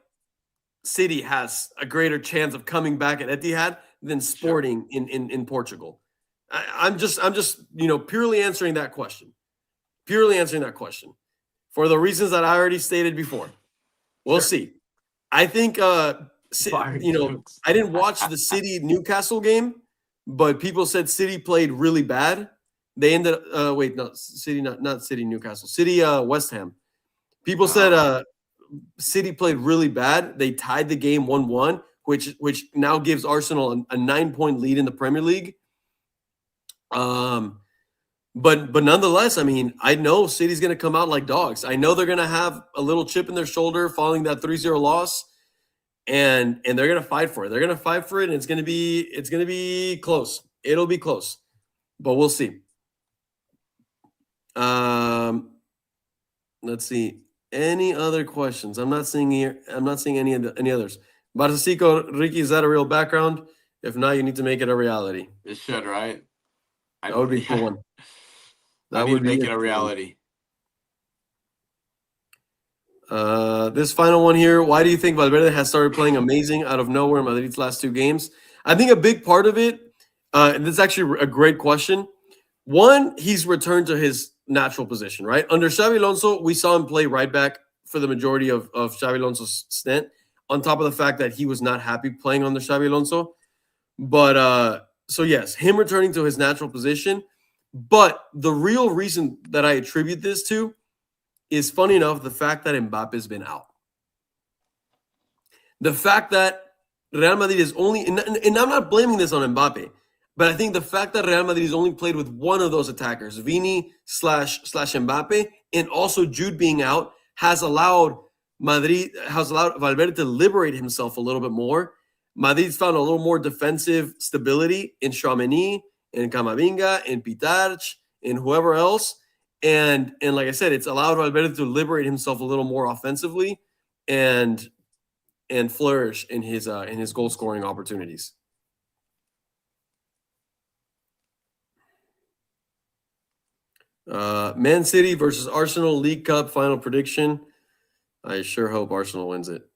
City has a greater chance of coming back at Etihad than Sporting in Portugal. I'm just purely answering that question. Purely answering that question for the reasons that I already stated before. We'll see. I think I didn't watch the City Newcastle game, but people said City played really bad. They ended not City Newcastle. City West Ham. People said City played really bad. They tied the game 1-1, which now gives Arsenal a 9-point lead in the Premier League. But nonetheless, I mean, I know City's going to come out like dogs. I know they're going to have a little chip in their shoulder following that 3-0 loss, and they're going to fight for it. They're going to fight for it, and it's going to be close. It'll be close, but we'll see. Let's see. Any other questions? I'm not seeing any others. Barcico, Ricky, is that a real background? If not, you need to make it a reality. It should, right? That would be a cool one. That would make it a reality. This final one here. Why do you think Valverde has started playing amazing out of nowhere in Madrid's last 2 games? I think a big part of it, and this is actually a great question. One, he's returned to his natural position, right? Under Xabi Alonso, we saw him play right back for the majority of Xabi Alonso's stint, on top of the fact that he was not happy playing under Xabi Alonso. But so yes, him returning to his natural position. But the real reason that I attribute this to is, funny enough, the fact that Mbappe's been out. The fact that Real Madrid is only, and I'm not blaming this on Mbappe, but I think the fact that Real Madrid has only played with one of those attackers, Vini / Mbappe, and also Jude being out, has allowed Valverde to liberate himself a little bit more. Madrid's found a little more defensive stability in Tchouaméni, in Camavinga, in Pitarch, in whoever else. And like I said, it's allowed Valverde to liberate himself a little more offensively and flourish in his goal scoring opportunities. Man City versus Arsenal League Cup final prediction. I sure hope Arsenal wins it.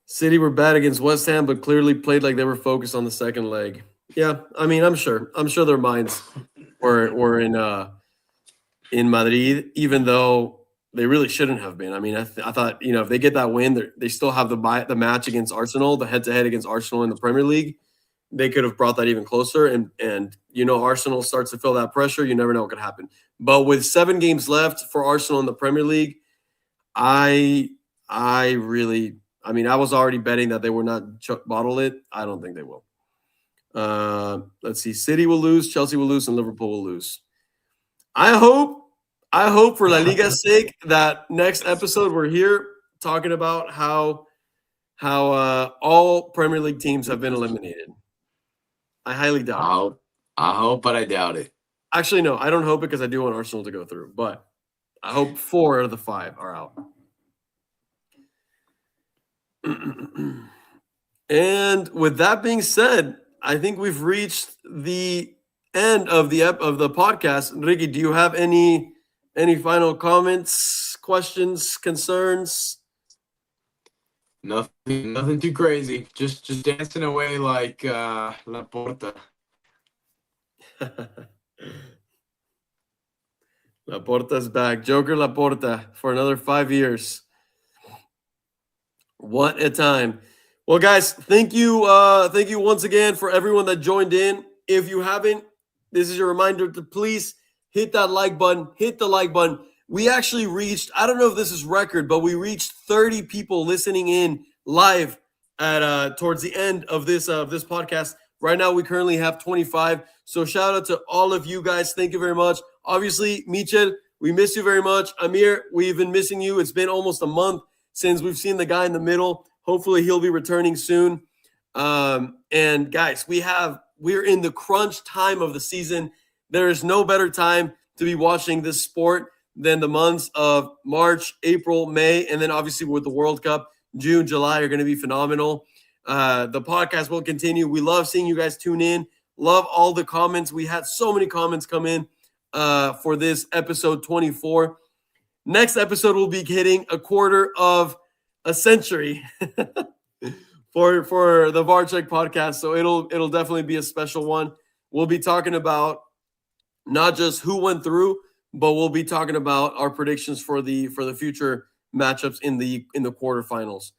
City were bad against West Ham, but clearly played like they were focused on the second leg. Yeah, I mean, I'm sure their minds were in Madrid, even though they really shouldn't have been. I mean, I thought, if they get that win, they still have the match against Arsenal, the head-to-head against Arsenal in the Premier League. They could have brought that even closer, and Arsenal starts to feel that pressure. You never know what could happen. But with 7 games left for Arsenal in the Premier League, I was already betting that they would not bottle it. I don't think they will. Let's see. City will lose, Chelsea will lose, and Liverpool will lose. I hope for La Liga's sake that next episode we're here talking about how all Premier League teams have been eliminated. I highly doubt it. I hope, but I doubt it. Actually, no, I don't hope it because I do want Arsenal to go through, but I hope 4 out of the 5 are out. And with that being said, I think we've reached the end of the podcast. Ricky, do you have any final comments, questions, concerns? Nothing too crazy. Just dancing away like Laporta. Laporta's back. Joker Laporta for another 5 years. What a time. Well, guys, thank you once again for everyone that joined in. If you haven't, this is your reminder to please hit that like button. Hit the like button. We actually reached, I don't know if this is record, but we reached 30 people listening in live at towards the end of this podcast. Right now, we currently have 25. So shout out to all of you guys. Thank you very much. Obviously, Michel, we miss you very much. Amir, we've been missing you. It's been almost a month since we've seen the guy in the middle. Hopefully he'll be returning soon. And guys, we're in the crunch time of the season. There is no better time to be watching this sport than the months of March, April, May, and then obviously with the World Cup, June, July are going to be phenomenal. The podcast will continue. We love seeing you guys tune in. Love all the comments. We had so many comments come in for this episode 24. Next episode will be hitting a quarter of a century for the VAR Check podcast. So it'll definitely be a special one. We'll be talking about not just who went through, but we'll be talking about our predictions for the future matchups in the quarterfinals.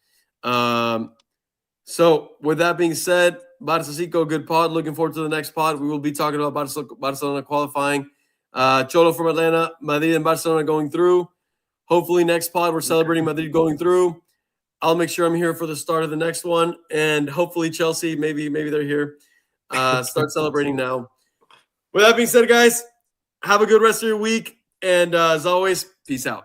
So with that being said, Barça good pod. Looking forward to the next pod. We will be talking about Barcelona qualifying. Cholo from Atlanta, Madrid and Barcelona going through. Hopefully next pod we're celebrating Madrid going through. I'll make sure I'm here for the start of the next one, and hopefully Chelsea, maybe they're here. Start celebrating now. With that being said, guys, have a good rest of your week, and as always, peace out.